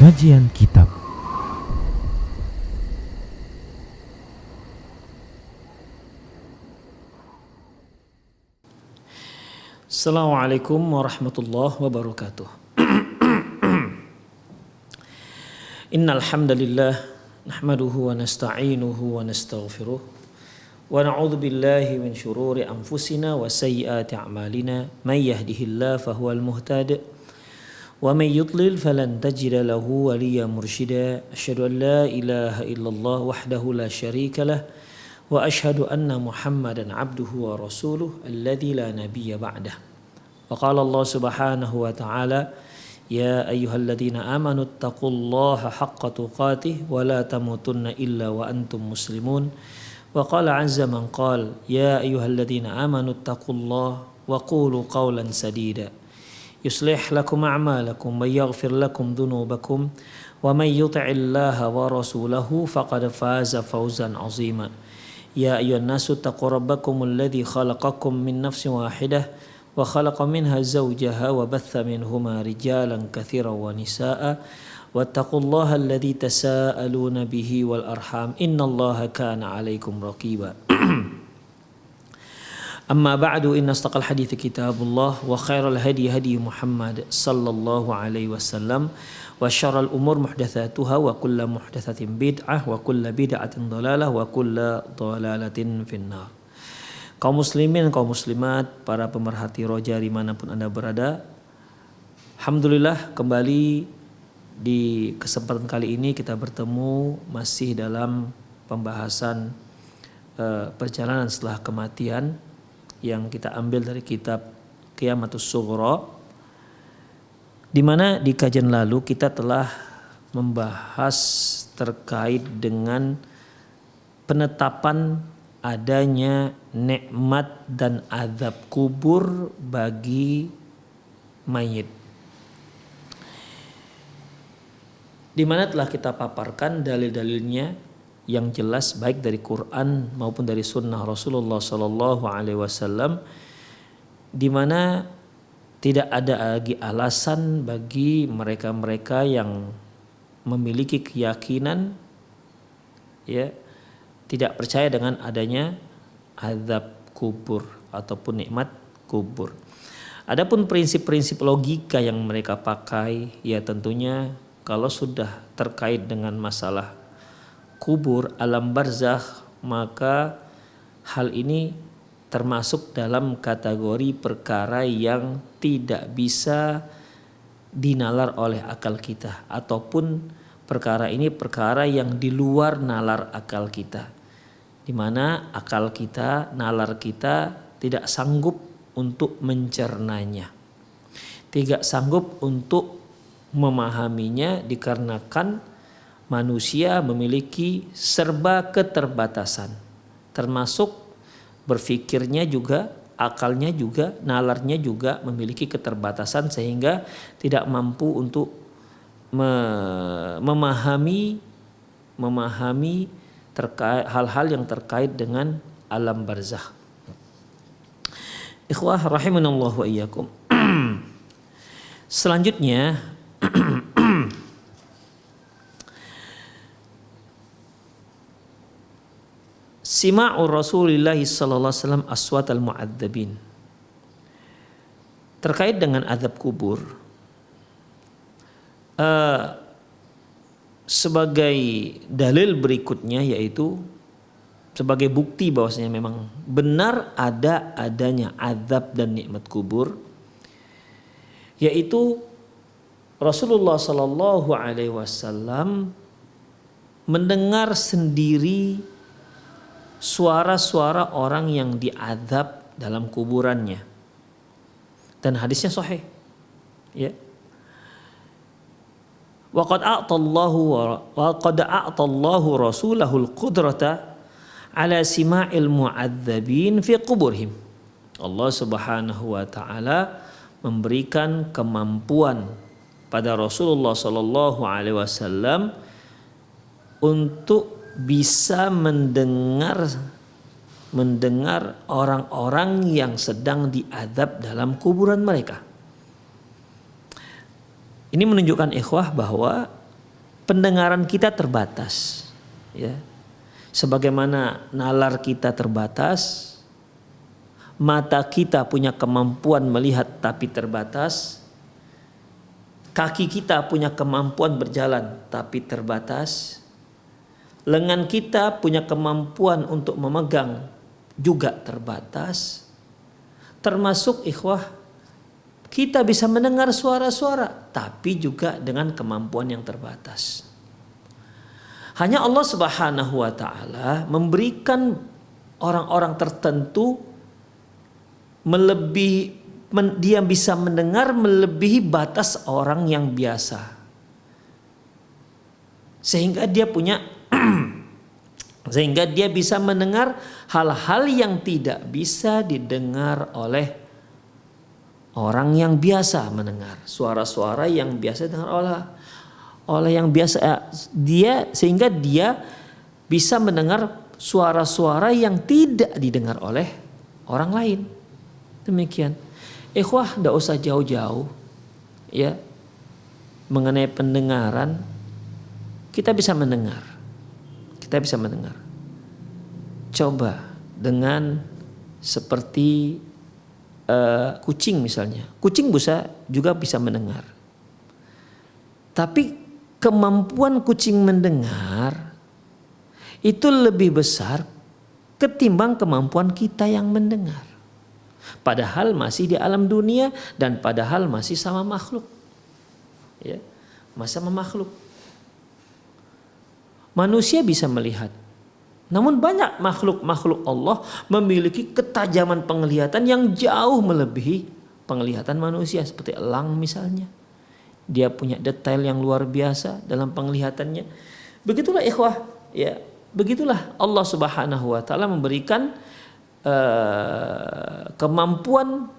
Kajian Kitab. Assalamualaikum warahmatullahi wabarakatuh. Innal hamdalillah nahmaduhu wa nasta'inuhu wa nastaghfiruh wa na'udzu billahi min shururi anfusina wa sayyiati a'malina may yahdihillahu fahuwal muhtadi wa may yudlil falan tajida lahu waliyyan mursyida. Asyhadu an la ilaha illallah wahdahu la syarika lah wa asyhadu anna Muhammadan abduhu wa rasuluh alladzi la nabiyya ba'dah. Wa qala Allah subhanahu wa ta'ala ya ayyuhalladzina amanu taqullaha haqqa tuqatih wa la tamutunna illa wa antum muslimun. Wa qala azza man qala ya ayyuhalladzina amanu taqullaha wa qulu qawlan sadida yuslih lakum a'malakum wa yaghfir lakum dhunubakum wa may yuti'illaha wa rasulahu faqad faza fawzan 'azima. Ya ayyuhan nasu taqu rabbakumul ladzi khalaqakum min nafsin wahidah wa khalaqa minha zawjaha wa batha minhuma rijalan katsiran wa nisaa'a wattaqullaha alladzi tasaaluna bihi wal arham innallaha kana 'alaikum raqiba. Amma ba'du, inna astaqal hadithi kitabullah wa khairal hadi hadi Muhammad sallallahu alaihi wasallam wa syarrul umur muhdatsatuha wa kullu muhdatsatin bid'ah wa kullu bid'atin dhalalah wa kullu dhalalatin finnar. Kaum muslimin, kaum muslimat, para pemerhati roja dimanapun Anda berada, alhamdulillah kembali di kesempatan kali ini kita bertemu masih dalam pembahasan perjalanan setelah kematian yang kita ambil dari kitab Qiyamatus Sughra, di mana di kajian lalu kita telah membahas terkait dengan penetapan adanya nikmat dan azab kubur bagi mayit, di mana telah kita paparkan dalil-dalilnya yang jelas baik dari Quran maupun dari sunnah Rasulullah Sallallahu Alaihi Wasallam, di mana tidak ada lagi alasan bagi mereka-mereka yang memiliki keyakinan tidak percaya dengan adanya azab kubur ataupun nikmat kubur. Adapun prinsip-prinsip logika yang mereka pakai, ya tentunya kalau sudah terkait dengan masalah kubur, alam barzakh, maka hal ini termasuk dalam kategori perkara yang tidak bisa dinalar oleh akal kita, ataupun perkara ini perkara yang di luar nalar akal kita, di mana akal kita, nalar kita tidak sanggup untuk mencernanya, tidak sanggup untuk memahaminya, dikarenakan manusia memiliki serba keterbatasan, termasuk berfikirnya juga, akalnya juga, nalarnya juga memiliki keterbatasan, sehingga tidak mampu untuk memahami terkait hal-hal yang terkait dengan alam barzakh. Ikhwah rahimanallahu wa iyyakum. Selanjutnya sima'u Rasulillah sallallahu alaihi wasallam aswatal mu'adzabin. Terkait dengan azab kubur, sebagai dalil berikutnya, yaitu sebagai bukti bahwasanya memang benar adanya azab dan nikmat kubur, yaitu Rasulullah sallallahu alaihi wasallam mendengar sendiri suara-suara orang yang diazab dalam kuburannya, dan hadisnya sahih, ya. Wa qad a'tallahu rasulahul qudrata ala sima'il mu'adzabin fi quburihim. Allah Subhanahu wa taala memberikan kemampuan pada Rasulullah sallallahu alaihi wasallam untuk bisa mendengar orang-orang yang sedang diazab dalam kuburan mereka. Ini menunjukkan ikhwah bahwa pendengaran kita terbatas, ya. Sebagaimana nalar kita terbatas, mata kita punya kemampuan melihat tapi terbatas, kaki kita punya kemampuan berjalan tapi terbatas, lengan kita punya kemampuan untuk memegang juga terbatas, termasuk ikhwah kita bisa mendengar suara-suara tapi juga dengan kemampuan yang terbatas. Hanya Allah Subhanahu wa taala memberikan orang-orang tertentu dia bisa mendengar melebihi batas orang yang biasa. Sehingga dia bisa mendengar hal-hal yang tidak bisa didengar oleh orang yang biasa mendengar. Suara-suara yang biasa didengar oleh yang biasa, sehingga dia bisa mendengar suara-suara yang tidak didengar oleh orang lain. Demikian. Ikhwah, tidak usah jauh-jauh, ya, mengenai pendengaran. Kita bisa mendengar. Coba dengan seperti kucing misalnya. Kucing juga bisa mendengar. Tapi kemampuan kucing mendengar itu lebih besar ketimbang kemampuan kita yang mendengar. Padahal masih di alam dunia dan padahal masih sama makhluk. Ya, masih sama makhluk. Manusia bisa melihat. Namun banyak makhluk-makhluk Allah memiliki ketajaman penglihatan yang jauh melebihi penglihatan manusia, seperti elang misalnya. Dia punya detail yang luar biasa dalam penglihatannya. Begitulah ikhwah, ya, begitulah Allah Subhanahu wa taala memberikan kemampuan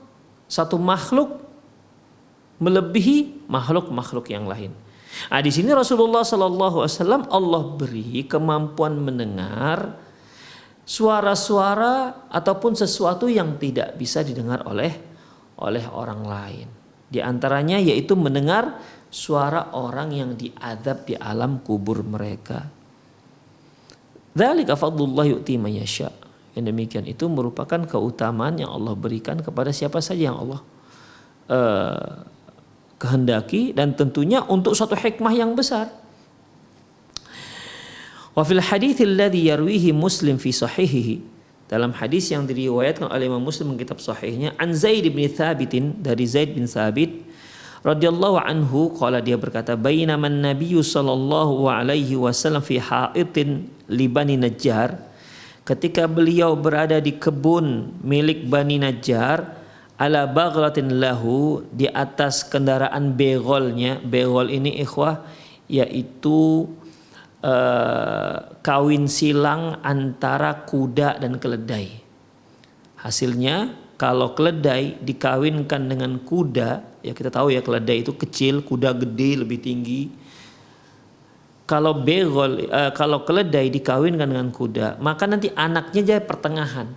satu makhluk melebihi makhluk-makhluk yang lain. Nah, di sini Rasulullah sallallahu alaihi wasallam Allah beri kemampuan mendengar suara-suara ataupun sesuatu yang tidak bisa didengar oleh orang lain. Di antaranya yaitu mendengar suara orang yang diazab di alam kubur mereka. Dzalika fadlullah yu'ti man yasha. Yang demikian itu merupakan keutamaan yang Allah berikan kepada siapa saja yang Allah kehendaki, dan tentunya untuk suatu hikmah yang besar. Wa fil hadits alladhi yarwihi Muslim fi sahihihi, dalam hadis yang diriwayatkan oleh Imam Muslim dalam kitab sahihnya, an Zaid bin Thabit, dari Zaid bin Thabit radhiyallahu anhu, qala, dia berkata, bainaman nabiyyu sallallahu alaihi wasallam fi ha'itin li Bani Najjar, ketika beliau berada di kebun milik Bani Najjar, ala baghlatin lahu, di atas kendaraan begolnya. Begol ini ikhwah yaitu kawin silang antara kuda dan keledai. Hasilnya kalau keledai dikawinkan dengan kuda, ya kita tahu ya keledai itu kecil, kuda gede lebih tinggi. Kalau keledai dikawinkan dengan kuda, maka nanti anaknya jadi pertengahan.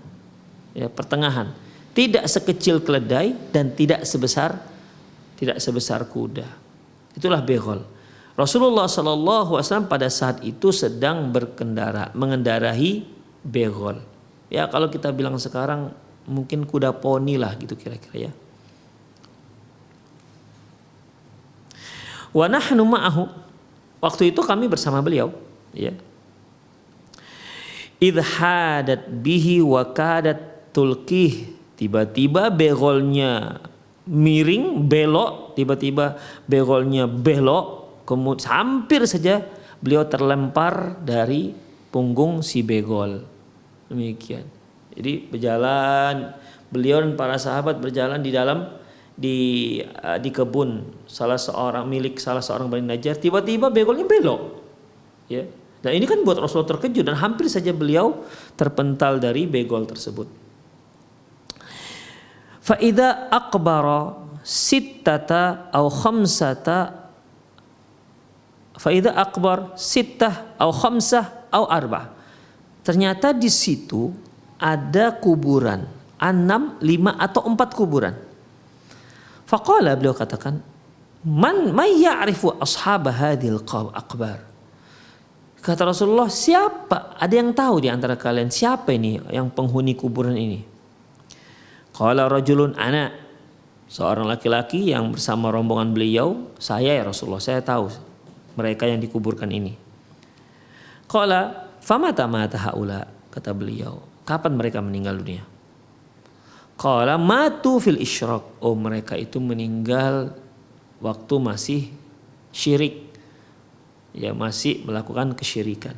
Ya, pertengahan. Tidak sekecil keledai dan tidak sebesar kuda. Itulah begol. Rasulullah SAW pada saat itu sedang mengendarai begol. Ya, kalau kita bilang sekarang mungkin kuda poni lah gitu kira-kira ya. Wa nahnu ma'ahu, waktu itu kami bersama beliau, ya. Idh hadat bihi wa kadat tulqih, tiba-tiba begolnya miring, belok, tiba-tiba begolnya belok, kemudian hampir saja beliau terlempar dari punggung si begol. Demikian. Jadi berjalan, beliau dan para sahabat berjalan di kebun milik salah seorang Bani Najjar, tiba-tiba begolnya belok. Ya. Dan ini kan buat Rasulullah terkejut dan hampir saja beliau terpental dari begol tersebut. Fa idza aqbara sittata aw khamsata, fa idza akbar sittah au khamsah au arba'ah. Ternyata di situ ada kuburan 6, 5 atau 4 kuburan. Faqala, beliau katakan, Man ya'rifu ashab hadhil aqbar. Kata Rasulullah, siapa? Ada yang tahu di antara kalian siapa ini yang penghuni kuburan ini? Qala rajulun ana. Seorang laki-laki yang bersama rombongan beliau, saya ya Rasulullah, saya tahu mereka yang dikuburkan ini. Qala famata mata haula, kata beliau, kapan mereka meninggal dunia? Qala matu fil isyrak. Oh, mereka itu meninggal waktu masih syirik, ya masih melakukan kesyirikan.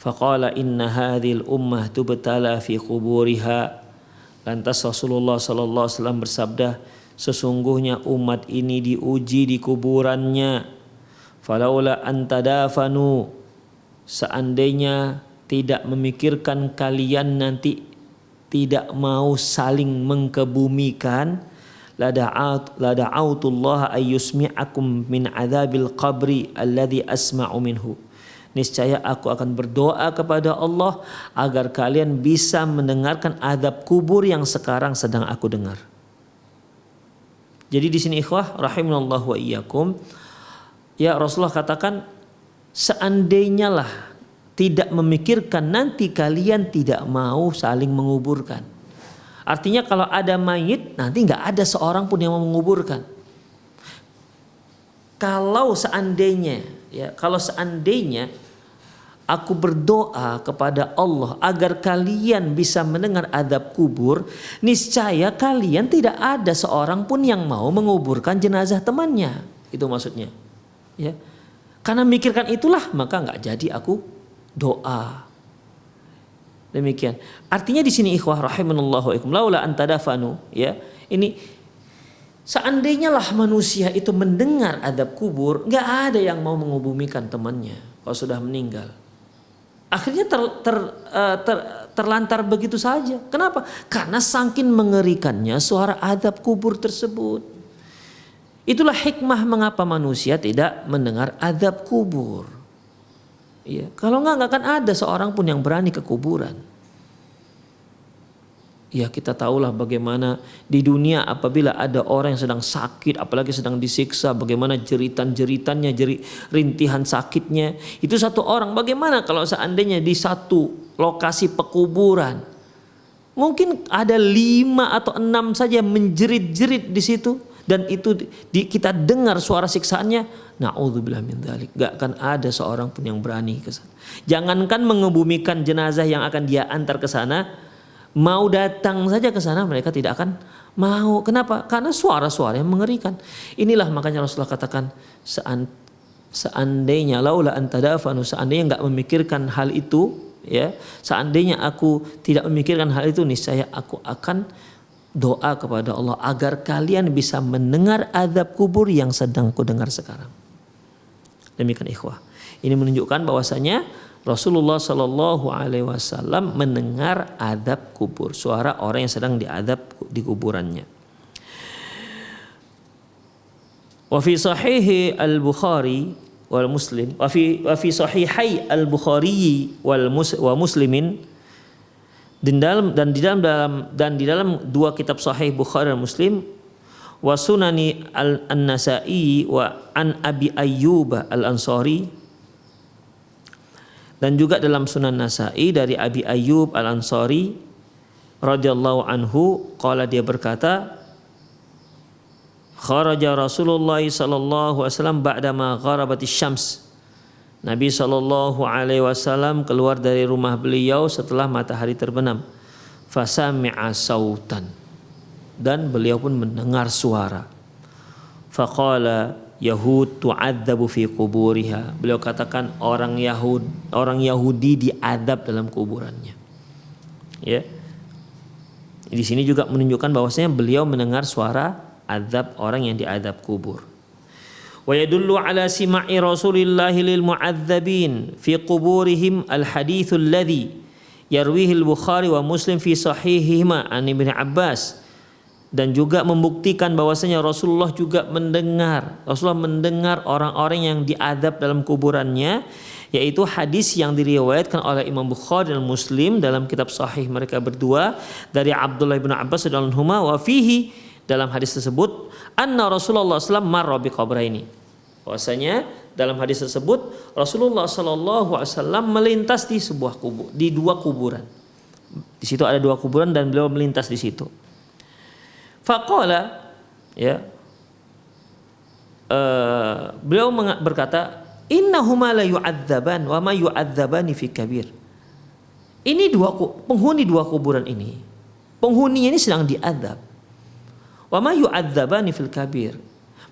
Faqala inna hadhil ummah tubtala fi quburiha. Lantas Rasulullah sallallahu alaihi wasallam bersabda, sesungguhnya umat ini diuji di kuburannya. Falaula antadafanu, seandainya tidak memikirkan kalian nanti tidak mau saling mengkebumikan, la da'autullah ayyusmi'akum min adzabil qabri alladhi asma'u minhu. Niscaya aku akan berdoa kepada Allah agar kalian bisa mendengarkan azab kubur yang sekarang sedang aku dengar. Jadi di sini ikhwah rahimanallah wa iyyakum, ya Rasulullah katakan seandainya lah tidak memikirkan nanti kalian tidak mau saling menguburkan. Artinya kalau ada mayit nanti nggak ada seorang pun yang mau menguburkan. Kalau seandainya aku berdoa kepada Allah agar kalian bisa mendengar azab kubur, niscaya kalian tidak ada seorang pun yang mau menguburkan jenazah temannya. Itu maksudnya. Ya. Karena mikirkan itulah maka nggak jadi aku doa. Demikian. Artinya di sini ikhwah rahimanallahu wa iyyakum, laula antadafanu, ya. Ini seandainya lah manusia itu mendengar azab kubur, enggak ada yang mau mengubumikan temannya kalau sudah meninggal. Akhirnya terlantar begitu saja. Kenapa? Karena saking mengerikannya suara azab kubur tersebut. Itulah hikmah mengapa manusia tidak mendengar azab kubur. Ya, kalau enggak akan ada seorang pun yang berani ke kuburan. Ya, kita tahulah bagaimana di dunia apabila ada orang yang sedang sakit, apalagi sedang disiksa, bagaimana jeritan-jeritannya, rintihan sakitnya. Itu satu orang. Bagaimana kalau seandainya di satu lokasi pekuburan, mungkin ada 5 atau 6 saja menjerit-jerit di situ. Dan itu kita dengar suara siksaannya, na'udzubillah min dzalik. Gak akan ada seorang pun yang berani ke sana. Jangankan mengebumikan jenazah yang akan dia antar ke sana, mau datang saja ke sana mereka tidak akan mau. Kenapa? Karena suara-suara yang mengerikan. Inilah makanya Rasulullah katakan, seandainya laula antadafanu, seandainya enggak memikirkan hal itu, ya, seandainya aku tidak memikirkan hal itu, niscaya aku akan doa kepada Allah agar kalian bisa mendengar azab kubur yang sedang kudengar sekarang. Demikian ikhwah. Ini menunjukkan bahwasanya Rasulullah Shallallahu Alaihi Wasallam mendengar azab kubur, suara orang yang sedang diazab di kuburannya. Wa fi sahihi al-Bukhari wal Muslim, wa fi sahihai al-Bukhari wa Muslimin, dan di dalam dua kitab sahih Bukhari dan Muslim, wa sunani an-Nasa'i wa an Abi Ayyub al-Ansari, dan juga dalam Sunan Nasa'i dari Abi Ayyub al-Ansari radhiyallahu anhu, qala, dia berkata, kharaja Rasulullah sallallahu alaihi wasallam ba'dama gharabatis syams. Nabi sallallahu alaihi wasallam keluar dari rumah beliau setelah matahari terbenam. Fasami'a sautan, dan beliau pun mendengar suara. Faqala Yahud tu'adzabu fi quburiha. Beliau katakan orang Yahudi diadab dalam kuburannya. Ya. Di sini juga menunjukkan bahwasanya beliau mendengar suara azab orang yang diadab kubur. Wa yadullu ala sima'i Rasulillahi lil mu'adzabin fi quburihim al-haditsul ladzi yarwihi al-Bukhari wa Muslim fi sahihihima an Ibnu Abbas. Dan juga membuktikan bahwasanya Rasulullah mendengar orang-orang yang diadab dalam kuburannya, yaitu hadis yang diriwayatkan oleh Imam Bukhari dan Muslim dalam kitab sahih mereka berdua dari Abdullah bin Abbas radhiyallahu anhu, wa fihi, dalam hadis tersebut anna Rasulullah SAW marra bi qabraini. Bahwasanya dalam hadis tersebut Rasulullah SAW melintas di sebuah kubur, di dua kuburan. Di situ ada dua kuburan dan beliau melintas di situ. Faqala, ya, beliau berkata, innahuma la yu'adzaban wa ma yu'adzabani fi kabir. Ini penghuni dua kuburan ini, penghuninya ini sedang diazab. Wa ma yu'adzabani fil kabir.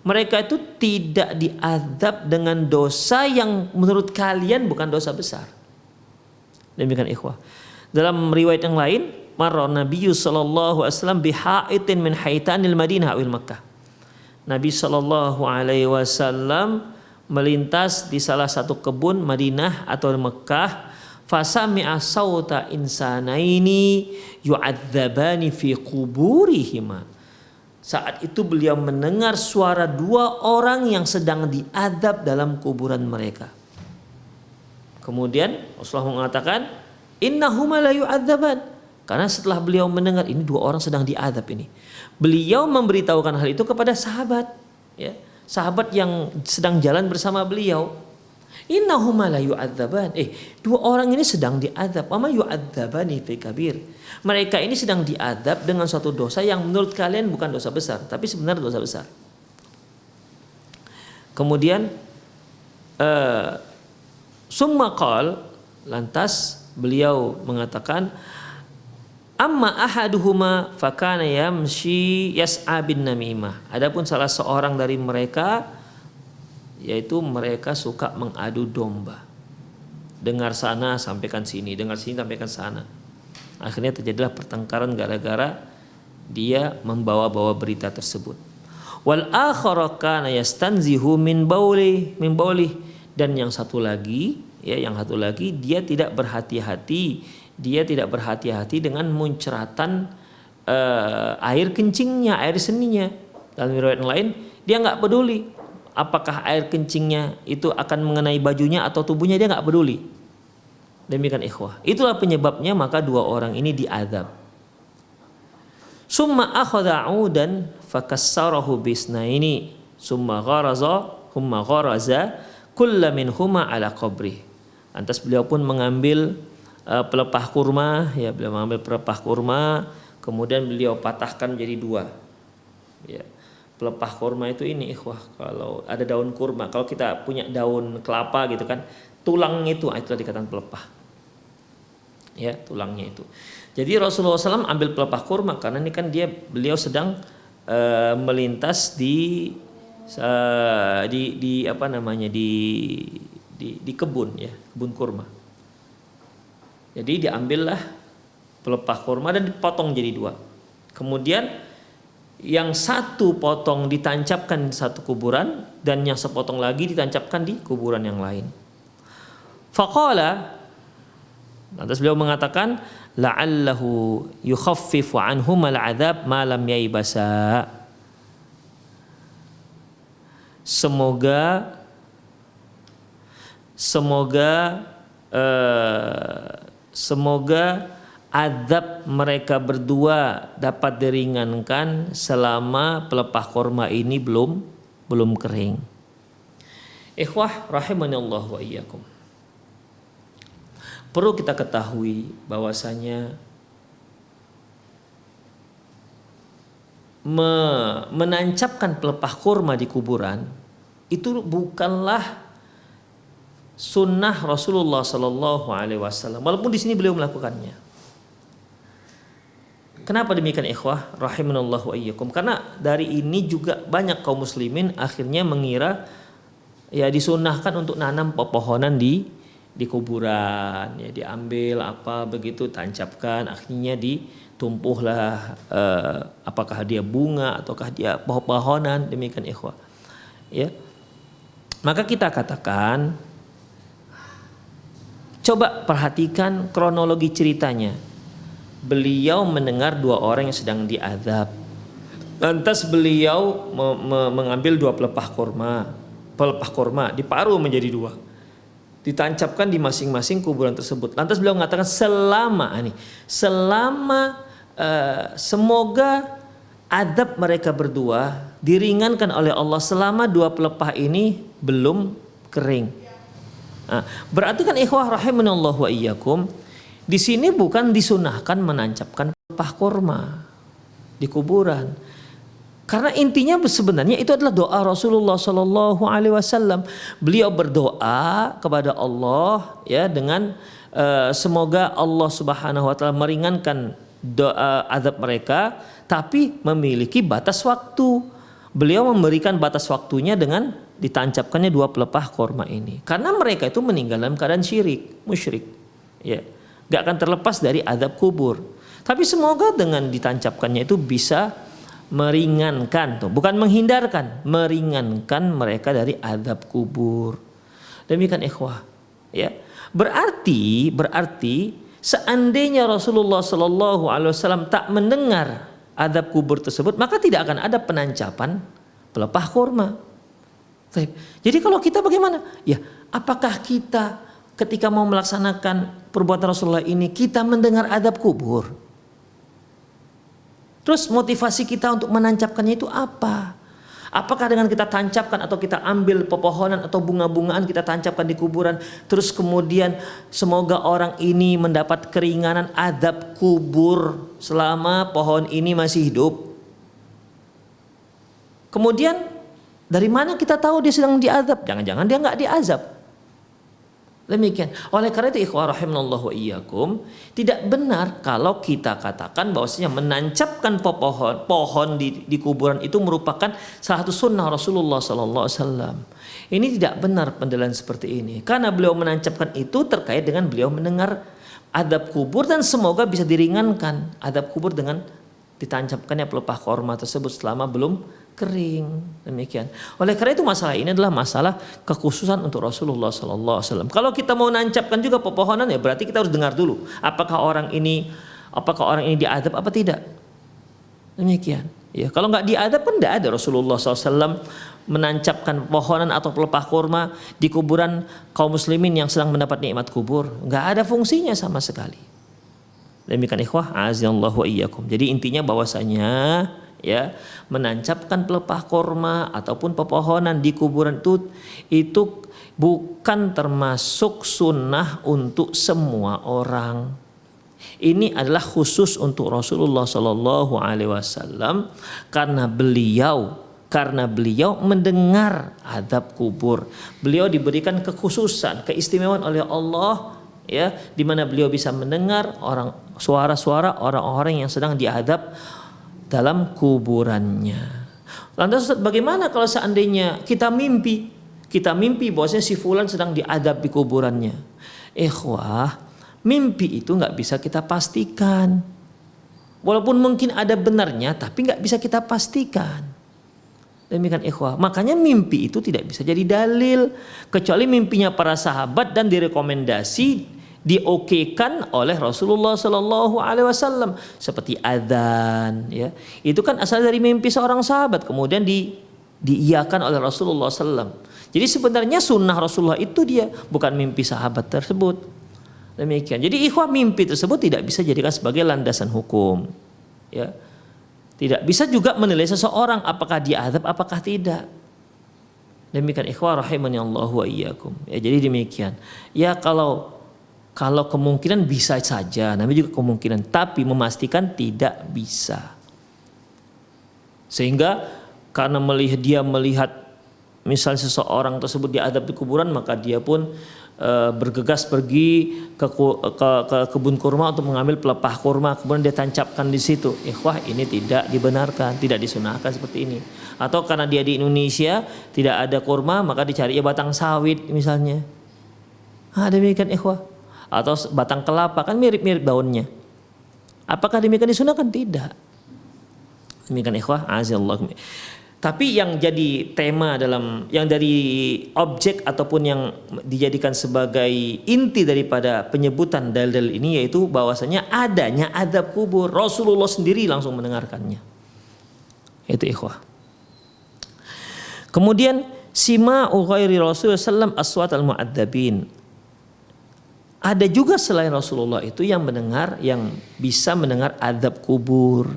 Mereka itu tidak diazab dengan dosa yang menurut kalian bukan dosa besar. Demikian ikhwah. Dalam riwayat yang lain, marra Nabiyyu sallallahu alaihi wasallam bihaitin min haitanil Madinah awil Makkah. Nabi sallallahu alaihi wasallam melintas di salah satu kebun Madinah atau Mekah, fasami'a sauta insanaini yu'adzabani fi quburihima. Saat itu beliau mendengar suara dua orang yang sedang diadab dalam kuburan mereka. Kemudian Rasulullah mengatakan, innahuma la yu'adzaban. Karena setelah beliau mendengar ini dua orang sedang diadab ini, beliau memberitahukan hal itu kepada sahabat, ya, sahabat yang sedang jalan bersama beliau. Innahuma la yu'adzaban. Dua orang ini sedang diadab. Ama yu'adzabani fi kabir. Mereka ini sedang diadab dengan suatu dosa yang menurut kalian bukan dosa besar, tapi sebenarnya dosa besar. Kemudian summa qal, lantas beliau mengatakan, amma ahaduhuma fakana yamshi yas'a bin namimah. Adapun salah seorang dari mereka, yaitu mereka suka mengadu domba. Dengar sana sampaikan sini, dengar sini sampaikan sana. Akhirnya terjadilah pertengkaran gara-gara dia membawa-bawa berita tersebut. Wal akhara kana yastanzihu min bauli. Dan yang satu lagi, ya, yang satu lagi dia tidak berhati-hati. Dia tidak berhati-hati dengan muncratan air kencingnya, air seninya. Dalam riwayat lain, dia nggak peduli apakah air kencingnya itu akan mengenai bajunya atau tubuhnya, dia nggak peduli. Demikian ikhwah. Itulah penyebabnya maka dua orang ini diazab. Summa akhadha 'udan fakassarahu bisnaini summa gharaza kulla minhuma ala qabri. Lantas beliau pun mengambil pelepah kurma, ya, beliau mengambil pelepah kurma, kemudian beliau patahkan menjadi dua. Ya. Pelepah kurma itu ini ikhwah, kalau ada daun kurma, kalau kita punya daun kelapa gitu kan, tulangnya itu dikatakan pelepah. Ya, tulangnya itu. Jadi Rasulullah SAW ambil pelepah kurma karena ini kan beliau sedang melintas di kebun, ya, kebun kurma. Jadi diambillah pelepah kurma dan dipotong jadi dua. Kemudian yang satu potong ditancapkan di satu kuburan dan yang sepotong lagi ditancapkan di kuburan yang lain. Faqala, lantas beliau mengatakan, la'allahu yukhaffifu anhum al-'adzab ma lam yaibasa. Semoga azab mereka berdua dapat diringankan selama pelepah korma ini belum kering. Ikhwah rahimanallah wa iyyakum. Perlu kita ketahui bahwasanya menancapkan pelepah kurma di kuburan itu bukanlah sunnah Rasulullah Sallallahu Alaihi Wasallam, walaupun di sini beliau melakukannya. Kenapa demikian ikhwah rahimanallah wa iyyakum? Karena dari ini juga banyak kaum muslimin akhirnya mengira ya disunnahkan untuk nanam pepohonan di kuburan, ya diambil apa begitu tancapkan, akhirnya ditumpuhlah apakah dia bunga ataukah dia pohon-pohonan, demikian ikhwah. Ya. Maka kita katakan, coba perhatikan kronologi ceritanya. Beliau mendengar dua orang yang sedang diazab. Lantas beliau mengambil dua pelepah kurma, diparuh menjadi dua, ditancapkan di masing-masing kuburan tersebut. Lantas beliau mengatakan semoga adab mereka berdua diringankan oleh Allah selama dua pelepah ini belum kering. Nah, berarti kan ikhwah rahimanallahu wa iyyakum, di sini bukan disunahkan menancapkan pelepah kurma di kuburan. Karena intinya sebenarnya itu adalah doa Rasulullah Sallallahu Alaihi Wasallam. Beliau berdoa kepada Allah ya dengan semoga Allah Subhanahu Wa Taala meringankan doa azab mereka, tapi memiliki batas waktu. Beliau memberikan batas waktunya dengan ditancapkannya dua pelepah kurma ini. Karena mereka itu meninggal dalam keadaan syirik, musyrik, ya, gak akan terlepas dari azab kubur. Tapi semoga dengan ditancapkannya itu bisa meringankan, tuh bukan menghindarkan, meringankan mereka dari azab kubur. Demikian ikhwah, ya. Berarti seandainya Rasulullah Shallallahu Alaihi Wasallam tak mendengar azab kubur tersebut, maka tidak akan ada penancapan pelepah kurma. Jadi kalau kita bagaimana? Ya, apakah kita ketika mau melaksanakan perbuatan Rasulullah ini kita mendengar azab kubur? Terus motivasi kita untuk menancapkannya itu apa? Apakah dengan kita tancapkan atau kita ambil pepohonan atau bunga-bungaan kita tancapkan di kuburan, terus kemudian semoga orang ini mendapat keringanan azab kubur selama pohon ini masih hidup? Kemudian dari mana kita tahu dia sedang diazab? Jangan-jangan dia nggak diazab. Demikian. Oleh karena itu ikhwah rahimanallahu wa iyyakum, tidak benar kalau kita katakan bahwasanya menancapkan pohon di kuburan itu merupakan salah satu sunnah Rasulullah sallallahu alaihi wasallam. Ini tidak benar pendalilan seperti ini. Karena beliau menancapkan itu terkait dengan beliau mendengar azab kubur dan semoga bisa diringankan azab kubur dengan ditancapkannya pelepah kurma tersebut selama belum kering. Demikian. Oleh karena itu masalah ini adalah masalah kekhususan untuk Rasulullah Sallallahu Alaihi Wasallam. Kalau kita mau nancapkan juga pepohonan ya berarti kita harus dengar dulu apakah orang ini diadab apa tidak. Demikian. Ya, kalau nggak diadab pun tidak ada Rasulullah SAW menancapkan pohonan atau pelepah kurma di kuburan kaum muslimin yang sedang mendapat nikmat kubur. Nggak ada fungsinya sama sekali. Demikian ikhwah azallahu wa iyyakum. Jadi intinya bahwasanya ya menancapkan pelepah kurma ataupun pepohonan di kuburan itu bukan termasuk sunnah untuk semua orang. Ini adalah khusus untuk Rasulullah Shallallahu Alaihi Wasallam karena beliau mendengar azab kubur. Beliau diberikan kekhususan, keistimewaan oleh Allah ya, di mana beliau bisa mendengar suara-suara orang-orang yang sedang diazab dalam kuburannya. Lantas bagaimana kalau seandainya kita mimpi bahwasanya si fulan sedang diadab di kuburannya? Ikhwah, mimpi itu nggak bisa kita pastikan. Walaupun mungkin ada benarnya, tapi nggak bisa kita pastikan. Demikian ikhwah. Makanya mimpi itu tidak bisa jadi dalil kecuali mimpinya para sahabat dan direkomendasi diokekan oleh Rasulullah Sallallahu Alaihi Wasallam seperti adzan ya, itu kan asal dari mimpi seorang sahabat kemudian diiyakan oleh Rasulullah SAW. Jadi sebenarnya sunnah Rasulullah itu dia bukan mimpi sahabat tersebut. Demikian. Jadi ikhwah, mimpi tersebut tidak bisa dijadikan sebagai landasan hukum ya. Tidak bisa juga menilai seseorang apakah dia azab apakah tidak. Demikian ikhwah rahimani Allah wa iyyakum ya. Jadi demikian ya, kalau kemungkinan bisa saja, namanya juga kemungkinan, tapi memastikan tidak bisa. Sehingga karena dia melihat misalnya seseorang tersebut diadab di kuburan, maka dia pun bergegas pergi ke kebun kurma untuk mengambil pelepah kurma, kemudian dia tancapkan di situ. Ikhwah, ini tidak dibenarkan, tidak disunahkan seperti ini. Atau karena dia di Indonesia tidak ada kurma, maka dicari batang sawit misalnya. Demikian ikhwah. Atau batang kelapa, kan mirip-mirip daunnya. Apakah demikian disunahkan? Tidak. Demikian ikhwah azallahu. Tapi yang jadi tema yang dari objek ataupun yang dijadikan sebagai inti daripada penyebutan dalil ini yaitu bahwasanya adanya azab kubur. Rasulullah sendiri langsung mendengarkannya. Itu ikhwah. Kemudian sima'u ghairi Rasulullah sallam aswat al-mu'adzabin. Ada juga selain Rasulullah itu yang bisa mendengar azab kubur,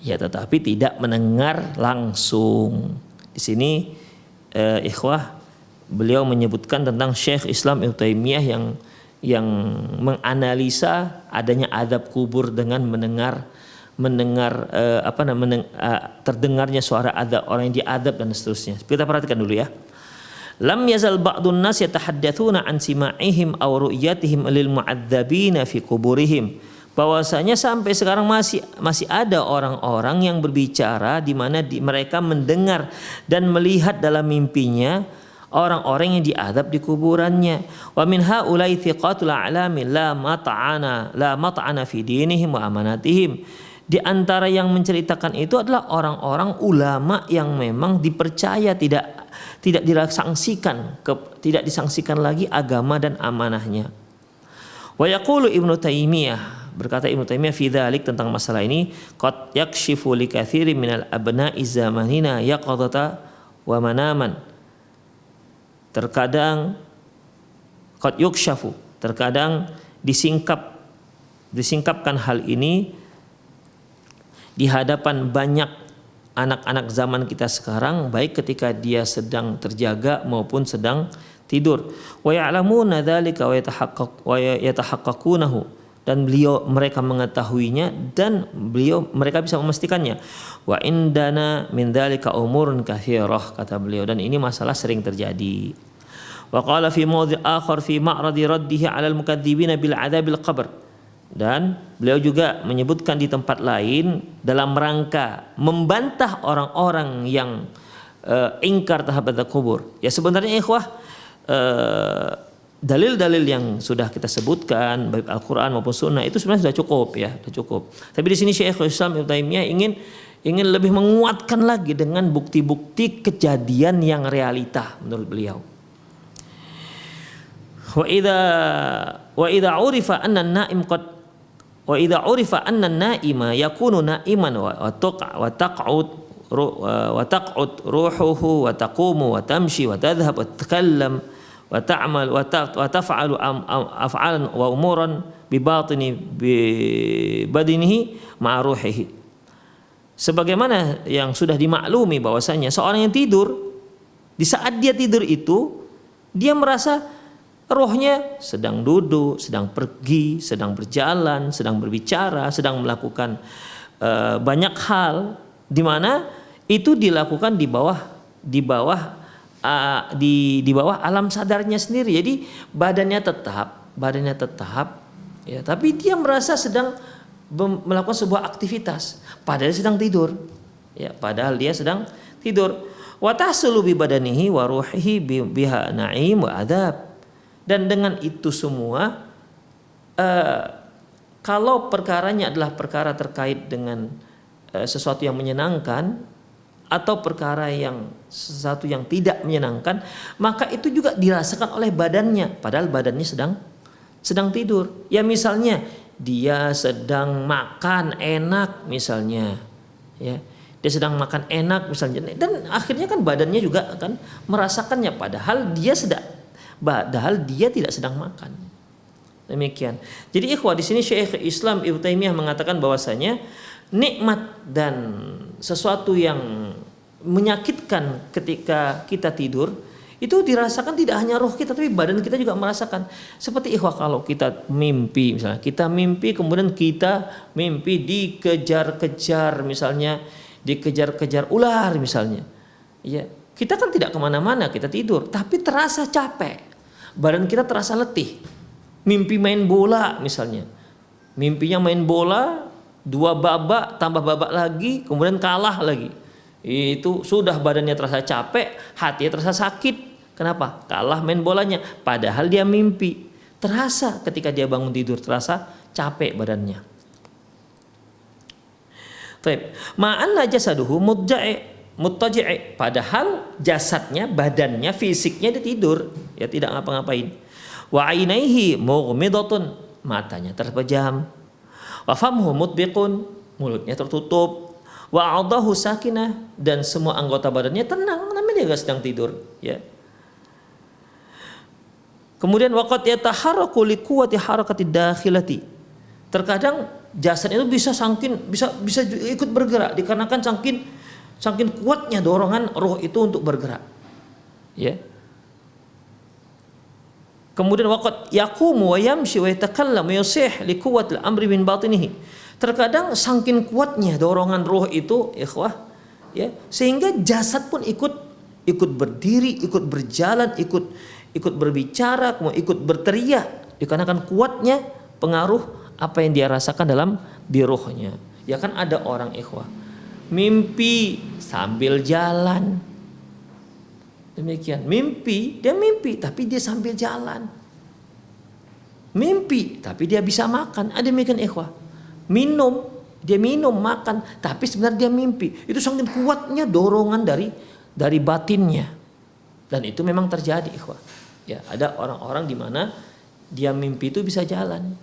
ya tetapi tidak mendengar langsung. Di sini ikhwah, beliau menyebutkan tentang Syekh Islam Ibnu Taimiyah yang menganalisa adanya azab kubur dengan mendengar terdengarnya suara azab orang yang diazab dan seterusnya. Kita perhatikan dulu ya. Lam yazal ba'dun nas yatahaddatsuna an sima'ihim aw ru'yatihim lil mu'adzabina fi kuburihim. Bahwasanya sampai sekarang masih ada orang-orang yang berbicara di mana mereka mendengar dan melihat dalam mimpinya orang-orang yang diazab di kuburannya. Wa min haula'i thiqatul a'lami la mata'ana fi dinihim wa amanatihim. Di antara yang menceritakan itu adalah orang-orang ulama yang memang dipercaya tidak disangsikan lagi agama dan amanahnya. Wa yaqulu Ibnu Taimiyah, berkata Ibnu Taimiyah fi dzalik tentang masalah ini, qad yakshifu li katsirin minal abna'i zamanina yaqadata wa manaman. Terkadang qad yukshafu, terkadang disingkapkan hal ini di hadapan banyak anak-anak zaman kita sekarang, baik ketika dia sedang terjaga maupun sedang tidur. Wa ya'lamuna dzalika wa yatahaqqaqunahu, dan mereka mengetahuinya dan mereka bisa memastikannya. Wa indana min dzalika umurun katsirah, kata beliau, dan ini masalah sering terjadi. Wa qala fi mawdhi' akhar fi ma'radi raddihi 'ala al-mukadzibina bil 'adzabil qabr. Dan beliau juga menyebutkan di tempat lain dalam rangka membantah orang-orang yang ingkar terhadap azab kubur. Ya sebenarnya ikhwah, dalil-dalil yang sudah kita sebutkan baik Al-Quran maupun Sunnah itu sebenarnya sudah cukup ya, sudah cukup. Tapi di sini Syekh Islam Ibnu Taimiyah ingin lebih menguatkan lagi dengan bukti-bukti kejadian yang realita menurut beliau. Wa idza urifa anna an-na'im qad wa idza urifa anna an-na'ima yakunu na'iman wa taq'ud ruhuhu wa taqumu wa tamshi wa tadhhab wa takallam wa ta'mal wa taf'alu af'alan wa umuran bi batini bi badinihi ma'a ruhihi. Sebagaimana yang sudah dimaklumi bahwasanya seorang yang tidur, di saat dia tidur itu dia merasa rohnya sedang duduk, sedang pergi, sedang berjalan, sedang berbicara, sedang melakukan banyak hal, di mana itu dilakukan di bawah alam sadarnya sendiri. Jadi badannya tetap, ya, tapi dia merasa sedang melakukan sebuah aktivitas, padahal sedang tidur, ya, padahal dia sedang tidur. Wa tahsulu bi badanihi wa ruhihi biha na'im wa adzab. Dan dengan itu semua, kalau perkaranya adalah perkara terkait dengan sesuatu yang menyenangkan atau perkara sesuatu yang tidak menyenangkan, maka itu juga dirasakan oleh badannya, padahal badannya sedang tidur. Ya misalnya dia sedang makan enak misalnya, ya, dia sedang makan enak misalnya, dan akhirnya kan badannya juga akan merasakannya, padahal dia tidak sedang makan. Demikian. Jadi ikhwah, di sini Syekh Islam Ibnu Taimiyah mengatakan bahwasanya nikmat dan sesuatu yang menyakitkan ketika kita tidur itu dirasakan tidak hanya roh kita, tapi badan kita juga merasakan. Seperti ikhwah, kalau kita mimpi, misalnya kita mimpi kemudian kita mimpi dikejar-kejar, misalnya dikejar-kejar ular misalnya, ya, kita kan tidak kemana-mana, kita tidur, tapi terasa capek, badan kita terasa letih. Mimpi main bola misalnya, mimpinya main bola 2 babak tambah babak lagi, kemudian kalah lagi, itu sudah badannya terasa capek, hatinya terasa sakit. Kenapa? Kalah main bolanya, padahal dia mimpi. Terasa ketika dia bangun tidur, terasa capek badannya. Baik, ma'anna jasaduhu muttaji'i, padahal jasadnya, badannya, fisiknya dia tidur, ya tidak ngapa-ngapain. Wa ainaihi mughmidatun, matanya terpejam. Wa famhu mutbiqun, mulutnya tertutup. Wa 'adahu sakinah, dan semua anggota badannya tenang, namanya dia sedang tidur, ya. Kemudian waqad yataharraku liquwati harakati dakhilati, terkadang jasad itu bisa bisa ikut bergerak dikarenakan saking kuatnya dorongan roh itu untuk bergerak. Ya. Kemudian waqad yaqumu wa yamshi wa yatakallamu yusih li quwwatil amri min batinihi. Terkadang saking kuatnya dorongan roh itu, ikhwah, ya, sehingga jasad pun ikut berdiri, ikut berjalan, ikut berbicara, kemudian ikut berteriak dikarenakan kuatnya pengaruh apa yang dia rasakan dalam di rohnya. Ya kan ada orang, ikhwah, mimpi sambil jalan. Demikian, dia mimpi tapi dia sambil jalan. Mimpi tapi dia bisa makan. Ada demikian, ikhwah. Dia minum, makan, tapi sebenarnya dia mimpi. Itu sangat kuatnya dorongan dari batinnya. Dan itu memang terjadi, ikhwah. Ya, ada orang-orang di mana dia mimpi itu bisa jalan.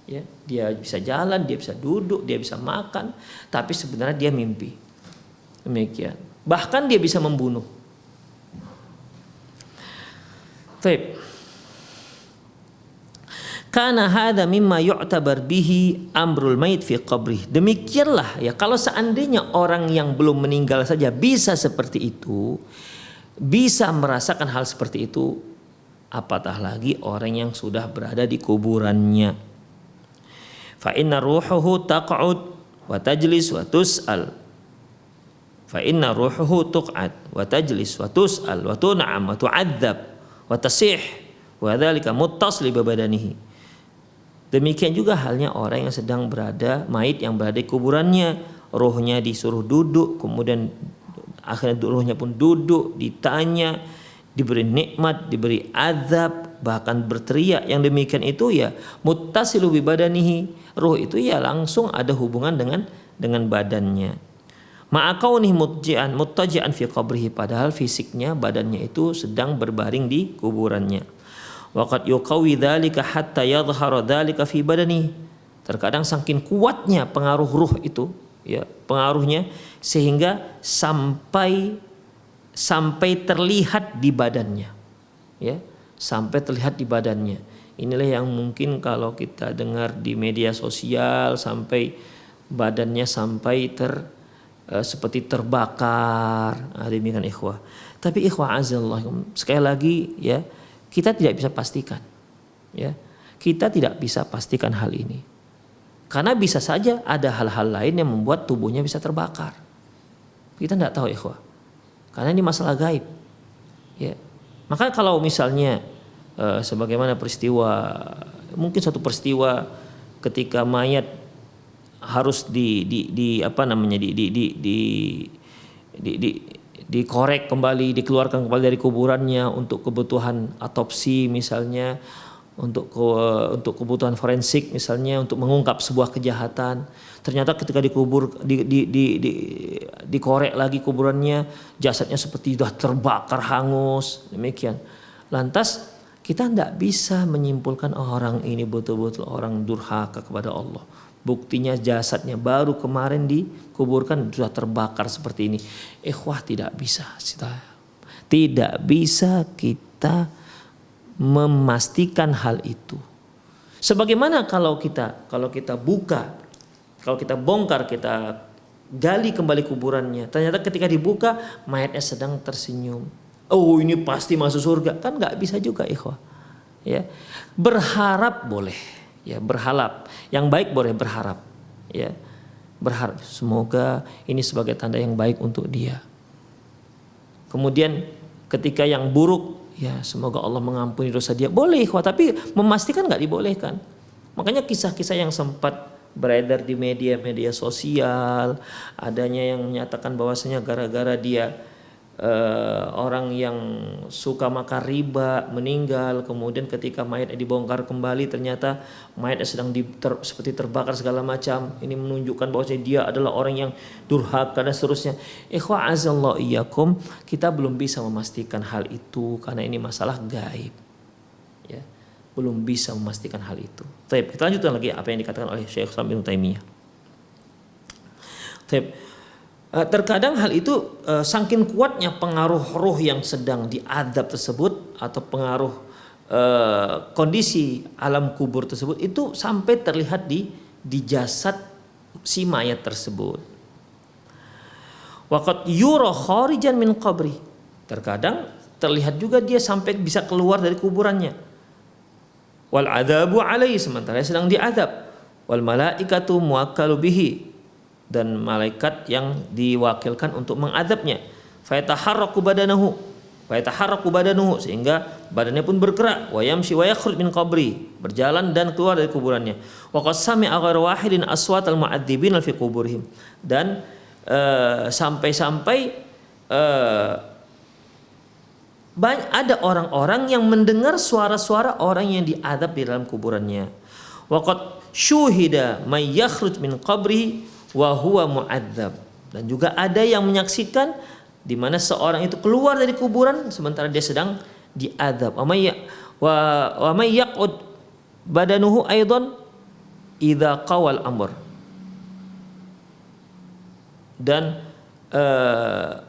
Ya, dia bisa jalan, dia bisa duduk, dia bisa makan, tapi sebenarnya dia mimpi. Demikian. Bahkan dia bisa membunuh. Baik. Karena hadza mimma yu'tabar bihi amrul mait fi qabrih. Demikianlah ya, kalau seandainya orang yang belum meninggal saja bisa seperti itu, bisa merasakan hal seperti itu, apatah lagi orang yang sudah berada di kuburannya. Fa inna ruhuhu taq'ud wa tajlis wa tus'al. Fa inna ruhuhu tuq'ad wa tajlis wa tus'al wa tun'am wa tu'adzab wa tasih wa dzalika muttasil bi badanihi. Demikian juga halnya orang yang sedang mayit yang berada di kuburannya, rohnya disuruh duduk, kemudian akhirnya rohnya pun duduk, ditanya, diberi nikmat, diberi azab, bahkan berteriak. Yang demikian itu ya muttasilu bi badanihi, roh itu ya langsung ada hubungan dengan badannya. Ma'akaunihi muttaji'an fi qabrihi, padahal fisiknya badannya itu sedang berbaring di kuburannya. Waqad yuqawi dzalika hatta yadhhara dzalika fi badani. Terkadang saking kuatnya pengaruh ruh itu, ya, pengaruhnya sehingga sampai terlihat di badannya. Ya, sampai terlihat di badannya. Inilah yang mungkin kalau kita dengar di media sosial sampai badannya sampai seperti terbakar. Demikian, ikhwah. Tapi ikhwah azallah, sekali lagi ya, kita tidak bisa pastikan, ya, kita tidak bisa pastikan hal ini, karena bisa saja ada hal-hal lain yang membuat tubuhnya bisa terbakar. Kita tidak tahu, ikhwah, karena ini masalah gaib. Ya, maka kalau misalnya sebagaimana peristiwa, mungkin satu peristiwa ketika mayat harus dikorek kembali, dikeluarkan kembali dari kuburannya untuk kebutuhan otopsi misalnya, untuk kebutuhan forensik misalnya, untuk mengungkap sebuah kejahatan. Ternyata ketika dikorek lagi kuburannya, jasadnya seperti sudah terbakar hangus, demikian. Lantas kita tidak bisa menyimpulkan orang ini betul-betul orang durhaka kepada Allah. Buktinya jasadnya baru kemarin dikuburkan sudah terbakar seperti ini. Ikhwah, tidak bisa kita memastikan hal itu. Sebagaimana kalau kita buka, kalau kita bongkar, kita gali kembali kuburannya, ternyata ketika dibuka mayatnya sedang tersenyum. Oh, ini pasti masuk surga, kan nggak bisa juga, ikhwah. Ya, berharap boleh. Ya, berharap yang baik boleh berharap, ya, berharap semoga ini sebagai tanda yang baik untuk dia. Kemudian ketika yang buruk, ya semoga Allah mengampuni dosa dia, boleh, tapi memastikan nggak dibolehkan. Makanya kisah-kisah yang sempat beredar di media sosial, adanya yang menyatakan bahwasanya gara-gara dia orang yang suka makan riba meninggal, kemudian ketika mayatnya dibongkar kembali ternyata mayatnya sedang seperti terbakar segala macam. Ini menunjukkan bahwasanya dia adalah orang yang durhaka dan seterusnya. Ikhwa azallahu iyyakum, kita belum bisa memastikan hal itu karena ini masalah gaib. Ya, belum bisa memastikan hal itu. Baik, kita lanjutkan lagi apa yang dikatakan oleh Syekh Islam Ibnu Taimiyah. Baik. Terkadang hal itu saking kuatnya pengaruh roh yang sedang diazab tersebut atau pengaruh kondisi alam kubur tersebut itu sampai terlihat di jasad si mayat tersebut. Waqad yura kharijan min qabri. Terkadang terlihat juga dia sampai bisa keluar dari kuburannya. Wal adzabu alaihi, sementara sedang diazab. Wal malaikatu muwakkalu bihi, dan malaikat yang diwakilkan untuk mengadabnya. Fayataharraku badanuhu, sehingga badannya pun bergerak. Wa yamshi wa yakhruj min qabri, berjalan dan keluar dari kuburannya. Wa qad sami'a ghairu wahidin aswatal mu'adzibin fi quburihim, dan sampai-sampai ada orang-orang yang mendengar suara-suara orang yang diadab di dalam kuburannya. Waqad syuhida may yakhruj min qabri wa huwa mu'adzab, dan juga ada yang menyaksikan di mana seorang itu keluar dari kuburan sementara dia sedang diadab. Wa may yaqud badanuhu aidan idza qawal amr, dan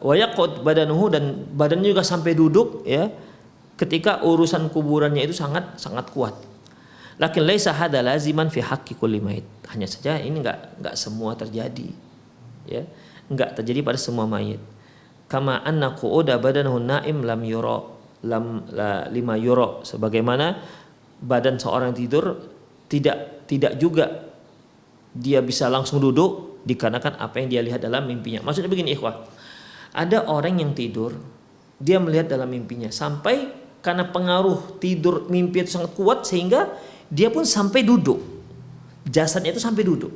wa yaqud badanuhu, dan badannya juga sampai duduk ya ketika urusan kuburannya itu sangat kuat. Lakin laisa hadza laziman fi haqqi kulli mayit. Hanya saja ini enggak semua terjadi. Ya, enggak terjadi pada semua mayit. Kama anna qu'uda badanahu naim lam yura lima yura, sebagaimana badan seorang tidur tidak juga dia bisa langsung duduk dikarenakan apa yang dia lihat dalam mimpinya. Maksudnya begini ikhwah. Ada orang yang tidur, dia melihat dalam mimpinya sampai karena pengaruh tidur mimpi itu sangat kuat sehingga dia pun sampai duduk, jasadnya itu sampai duduk,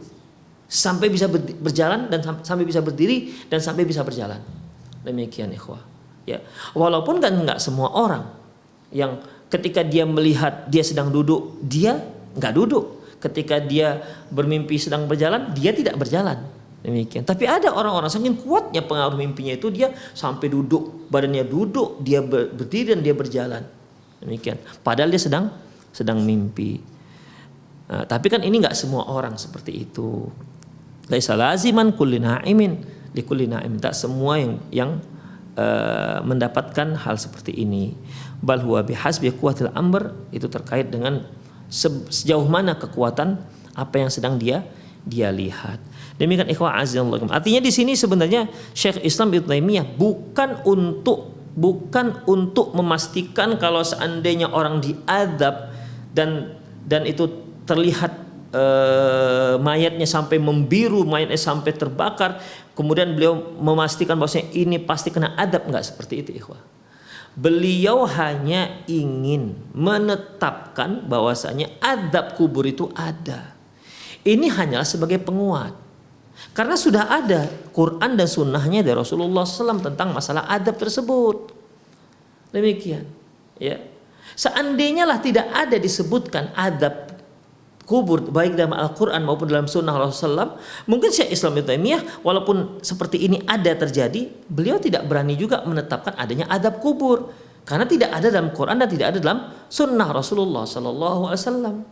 sampai bisa berjalan dan sampai bisa berdiri dan sampai bisa berjalan. Demikian ikhwah. Ya, walaupun kan nggak semua orang yang ketika dia melihat dia sedang duduk, dia nggak duduk. Ketika dia bermimpi sedang berjalan, dia tidak berjalan. Demikian. Tapi ada orang-orang saking kuatnya pengaruh mimpinya itu dia sampai duduk, badannya duduk, dia berdiri dan dia berjalan. Demikian. Padahal dia sedang mimpi. Nah, tapi kan ini nggak semua orang seperti itu. Laisa laziman kulli na'imin li kulli na'im. Tak semua yang mendapatkan hal seperti ini. Bal huwa bihasbi quwwatil amr, itu terkait dengan sejauh mana kekuatan apa yang sedang dia lihat. Demikian ikhwah azza-jalla. Artinya di sini sebenarnya Syekh Islam Ibnu Taimiyah bukan untuk memastikan kalau seandainya orang diazab dan itu terlihat mayatnya sampai membiru, mayatnya sampai terbakar, kemudian beliau memastikan bahwasanya ini pasti kena azab, enggak seperti itu ikhwah. Beliau hanya ingin menetapkan bahwasanya azab kubur itu ada. Ini hanyalah sebagai penguat. Karena sudah ada Quran dan sunnahnya dari Rasulullah SAW tentang masalah azab tersebut. Demikian. Ya. Seandainya lah tidak ada disebutkan azab kubur baik dalam Al-Quran maupun dalam sunnah Rasulullah SAW, mungkin Syekh Islam Ibnu Taimiyah walaupun seperti ini ada terjadi, beliau tidak berani juga menetapkan adanya azab kubur karena tidak ada dalam Quran dan tidak ada dalam sunnah Rasulullah SAW.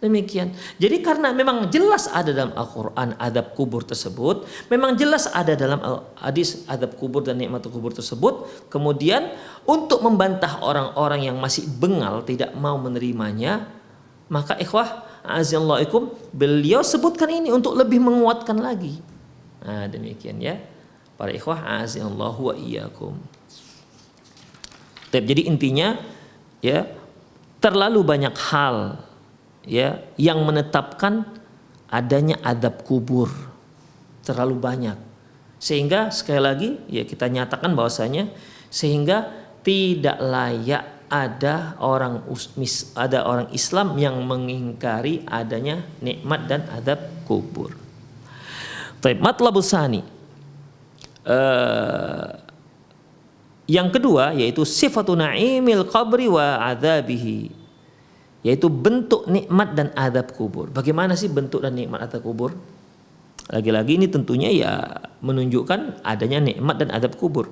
Demikian. Jadi karena memang jelas ada dalam Al-Quran azab kubur tersebut, memang jelas ada dalam hadis azab kubur dan nikmat kubur tersebut, kemudian untuk membantah orang-orang yang masih bengal tidak mau menerimanya, maka ikhwah azzallahikum, beliau sebutkan ini untuk lebih menguatkan lagi. Nah, demikian ya. Para ikhwah azallahu wa iyyakum. Jadi intinya ya, terlalu banyak hal ya yang menetapkan adanya azab kubur. Terlalu banyak. Sehingga sekali lagi ya kita nyatakan bahwasanya sehingga tidak layak ada orang Islam yang mengingkari adanya nikmat dan azab kubur. Baik, matlabus tsani. Yang kedua yaitu sifatu na'imil qabri wa adzabihi, yaitu bentuk nikmat dan azab kubur. Bagaimana sih bentuk dan nikmat azab kubur? Lagi-lagi ini tentunya ya menunjukkan adanya nikmat dan azab kubur.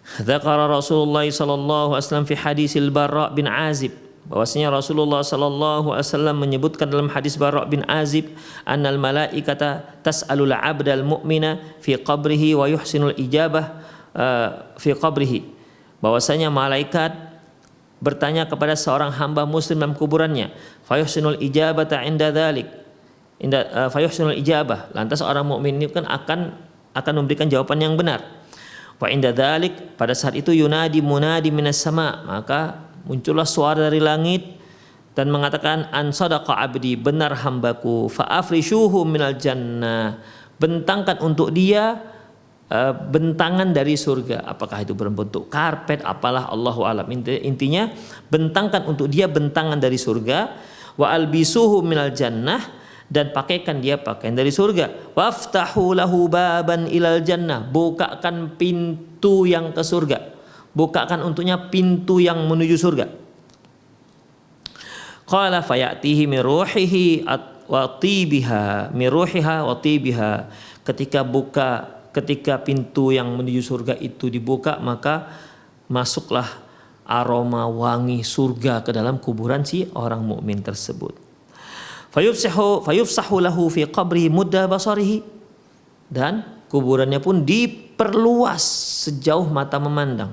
Dzakara Rasulullah sallallahu alaihi wasallam fi hadisil Bara' bin Azib, bahwasanya Rasulullah sallallahu alaihi wasallam menyebutkan dalam hadis Bara' bin Azib, annal malaikata tas'alul 'abdal mu'mina fi qabrihi wa yuhsinul ijabah fi qabrihi, bahwasanya malaikat bertanya kepada seorang hamba muslim dalam kuburannya, fayuhsinul ijabata inda dzalik, fayuhsinul ijabah, lantas orang mukmin ini kan akan memberikan jawaban yang benar. Wa inda dzalik, pada saat itu yunadi munadi minas sama, maka muncullah suara dari langit dan mengatakan, an sadaqa abdi, benar hambaku, fa afrishuhu minal jannah, bentangkan untuk dia bentangan dari surga. Apakah itu berbentuk karpet, apalah, Allahu alam. Intinya bentangkan untuk dia bentangan dari surga. Wa albisuhu minal jannah, dan pakaikan dia pakaian dari surga. Waftahu lahu baban ilal jannah, bukakan pintu yang ke surga, bukakan untuknya pintu yang menuju surga. Qala fayatihi min ruhihi wa tibiha, min ruhiha wa tibiha. Ketika pintu yang menuju surga itu dibuka, maka masuklah aroma wangi surga ke dalam kuburan si orang mukmin tersebut. Fayufsahu lahu fi qabri mudda basarihi, dan kuburannya pun diperluas sejauh mata memandang.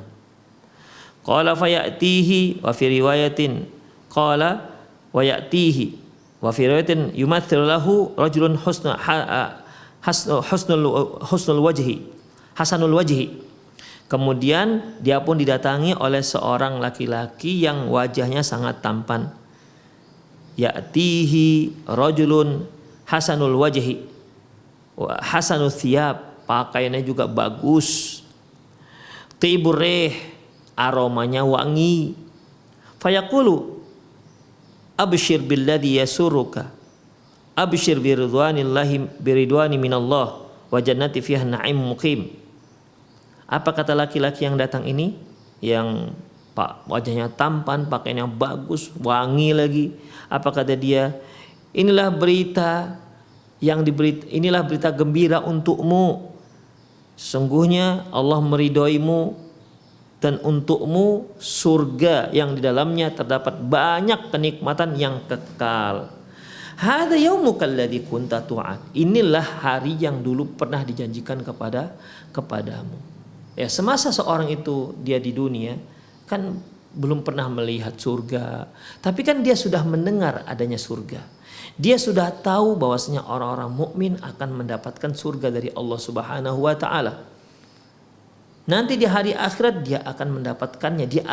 Qala fayatihi, wa fi riwayatin qala wa yatihi, wa fi riwayatin yumathilu lahu rajulun husnul wajhi, hasanul wajhi. Kemudian dia pun didatangi oleh seorang laki-laki yang wajahnya sangat tampan. Ya'tihi rajulun hasanul wajhi wa hasanul thiyab, pakaiannya juga bagus. Tibur rih, aromanya wangi. Fayaqulu abshir billadhi yasuruka, abshir biridwani minallah wa jannati fiha na'im muqim. Apa kata laki-laki yang datang ini, yang wajahnya tampan, pakaiannya bagus, wangi lagi? Apa kata dia? Inilah berita gembira untukmu. Sesungguhnya Allah meridhoimu, dan untukmu surga yang di dalamnya terdapat banyak kenikmatan yang kekal. Hadza yaumukal ladzi kunta tu'ad. Inilah hari yang dulu pernah dijanjikan kepadamu. Ya, semasa seorang itu dia di dunia kan belum pernah melihat surga, tapi kan dia sudah mendengar adanya surga. Dia sudah tahu bahwasanya orang-orang mukmin akan mendapatkan surga dari Allah Subhanahu wa taala. Nanti di hari akhirat dia akan mendapatkannya, dia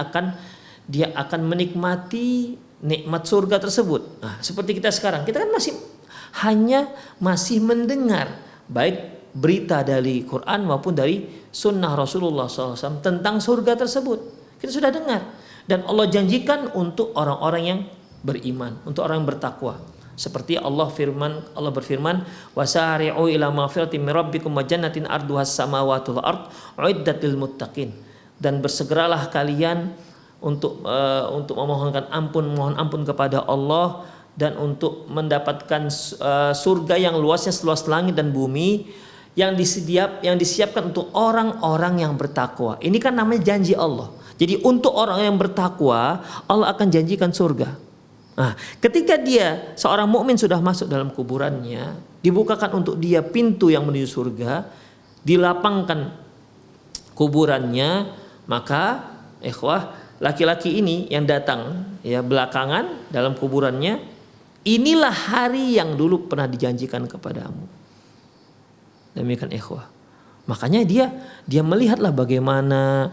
akan menikmati nikmat surga tersebut. Nah, seperti kita sekarang, kita kan masih mendengar baik berita dari Quran maupun dari sunnah Rasulullah SAW tentang surga tersebut. Kita sudah dengar. Dan Allah janjikan untuk orang-orang yang beriman, untuk orang yang bertakwa. Seperti Allah berfirman, wasari'u ila maghfiratin min rabbikum wa jannatin arduhas samawati wal ard uiddat lil muttaqin. Dan bersegeralah kalian untuk mohon ampun kepada Allah, dan untuk mendapatkan surga yang luasnya seluas langit dan bumi, yang disiapkan untuk orang-orang yang bertakwa. Ini kan namanya janji Allah. Jadi untuk orang yang bertakwa, Allah akan janjikan surga. Nah, ketika seorang mukmin sudah masuk dalam kuburannya, dibukakan untuk dia pintu yang menuju surga, dilapangkan kuburannya, maka laki-laki ini yang datang belakangan dalam kuburannya, inilah hari yang dulu pernah dijanjikan kepadamu. Demikian makanya dia melihatlah bagaimana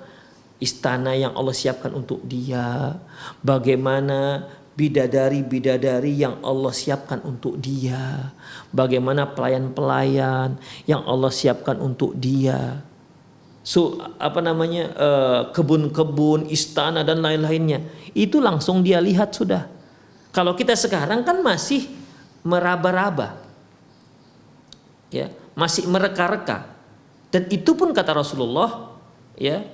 istana yang Allah siapkan untuk dia, bagaimana bidadari-bidadari yang Allah siapkan untuk dia, bagaimana pelayan-pelayan yang Allah siapkan untuk dia, kebun-kebun, istana dan lain-lainnya. Itu langsung dia lihat sudah. Kalau kita sekarang kan masih meraba-raba, ya, masih mereka-reka. Dan itu pun kata Rasulullah, ya,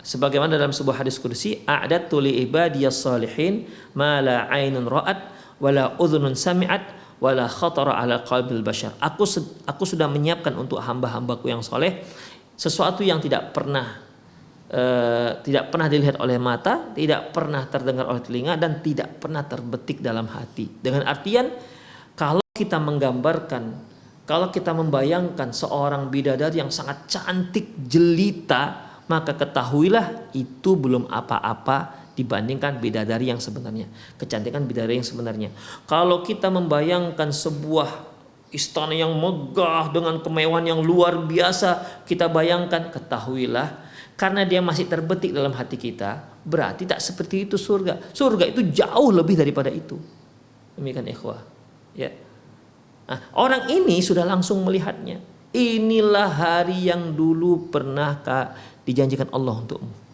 sebagaimana dalam sebuah hadis qudsi, a'dadtu li ibadiyas salihin ma la 'ainun ra'at wa la udhunun sami'at wa la khatara 'ala qalbil bashar. Aku sudah menyiapkan untuk hamba-hambaku yang soleh sesuatu yang tidak pernah dilihat oleh mata, tidak pernah terdengar oleh telinga, dan tidak pernah terbetik dalam hati. Dengan artian, kalau kita membayangkan seorang bidadari yang sangat cantik jelita, maka ketahuilah itu belum apa-apa dibandingkan bidadari yang sebenarnya, kecantikan bidadari yang sebenarnya. Kalau kita membayangkan sebuah istana yang megah dengan kemewahan yang luar biasa, kita bayangkan, ketahuilah karena dia masih terbetik dalam hati kita, berarti tak seperti itu surga. Surga itu jauh lebih daripada itu. Demikian ikhwah, ya. Nah, orang ini sudah langsung melihatnya. Inilah hari yang dulu pernah dijanjikan Allah untukmu.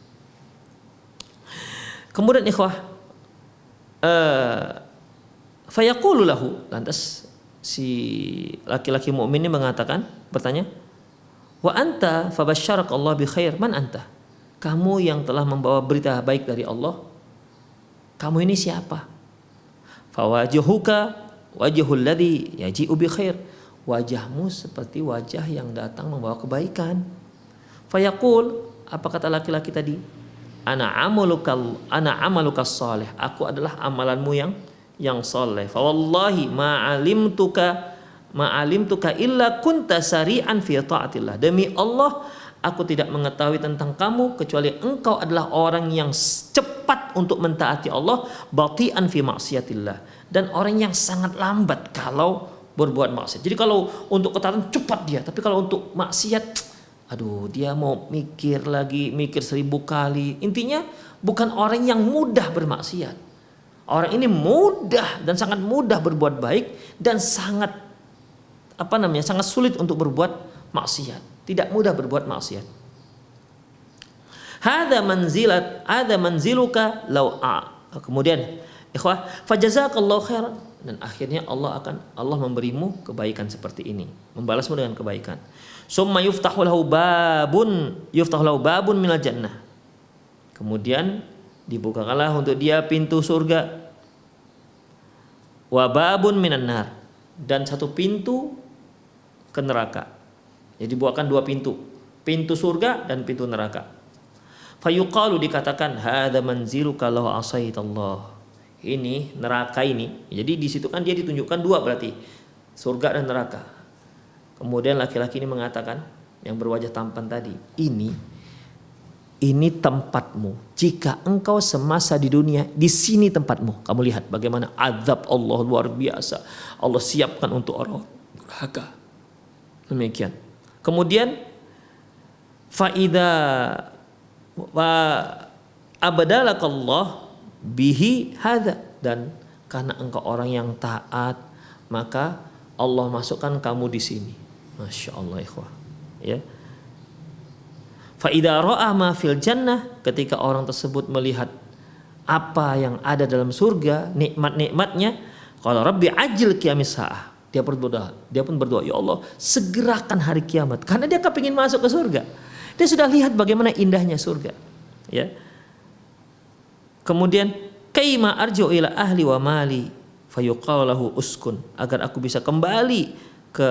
Kemudian ikhwah, fayaqulu lahu, lantas si laki-laki mukmin ini bertanya, wa anta fabasyaraka Allah bi khair, man anta? Kamu yang telah membawa berita baik dari Allah, kamu ini siapa? Fawajuhuka wajhul ladzi yaji'u bi khair, wajahmu seperti wajah yang datang membawa kebaikan. Fayaqul, apa kata laki-laki tadi? Ana amaluka salih, aku adalah amalanmu yang saleh. Fa wallahi ma alimtuka illa kunta sari'an fi taatillah. Demi Allah, aku tidak mengetahui tentang kamu kecuali engkau adalah orang yang cepat untuk mentaati Allah, bati'an fi maksiatillah, dan orang yang sangat lambat kalau berbuat maksiat. Jadi kalau untuk ketaatan cepat dia, tapi kalau untuk maksiat, aduh, dia mau mikir 1000 kali. Intinya bukan orang yang mudah bermaksiat. Orang ini mudah dan sangat mudah berbuat baik dan sangat sangat sulit untuk berbuat maksiat. Tidak mudah berbuat maksiat. Hadza manziluka law kemudian ikhwah, fajazakallahu khairan, dan akhirnya Allah memberimu kebaikan seperti ini, membalasmu dengan kebaikan. Summa yuftahu lahu babun minal jannah. Kemudian dibukakanlah untuk dia pintu surga. Wa babun minan nar, dan satu pintu ke neraka. Jadi dibukakan 2 pintu, pintu surga dan pintu neraka. Fayuqalu, dikatakan, hadza manziluka law asaitallah. Ini neraka ini. Jadi di situ kan dia ditunjukkan 2 berarti, surga dan neraka. Kemudian laki-laki ini mengatakan, yang berwajah tampan tadi, ini tempatmu. Jika engkau semasa di dunia, di sini tempatmu. Kamu lihat bagaimana azab Allah luar biasa. Allah siapkan untuk orang durhaka. Demikian. Kemudian faida wa abdalakallah bihi hadza, dan karena engkau orang yang taat, maka Allah masukkan kamu di sini. Masya Allah ikhwah, ya. Fa idza ra'a ma fil jannah, ketika orang tersebut melihat apa yang ada dalam surga, nikmat-nikmatnya, qala rabbi ajil qiyamis saah. Dia pun berdoa, ya Allah, segerakan hari kiamat, karena dia kepingin masuk ke surga. Dia sudah lihat bagaimana indahnya surga, ya. Kemudian kaima arju ila ahli wa mali fayuqalu lahu uskun, agar aku bisa kembali ke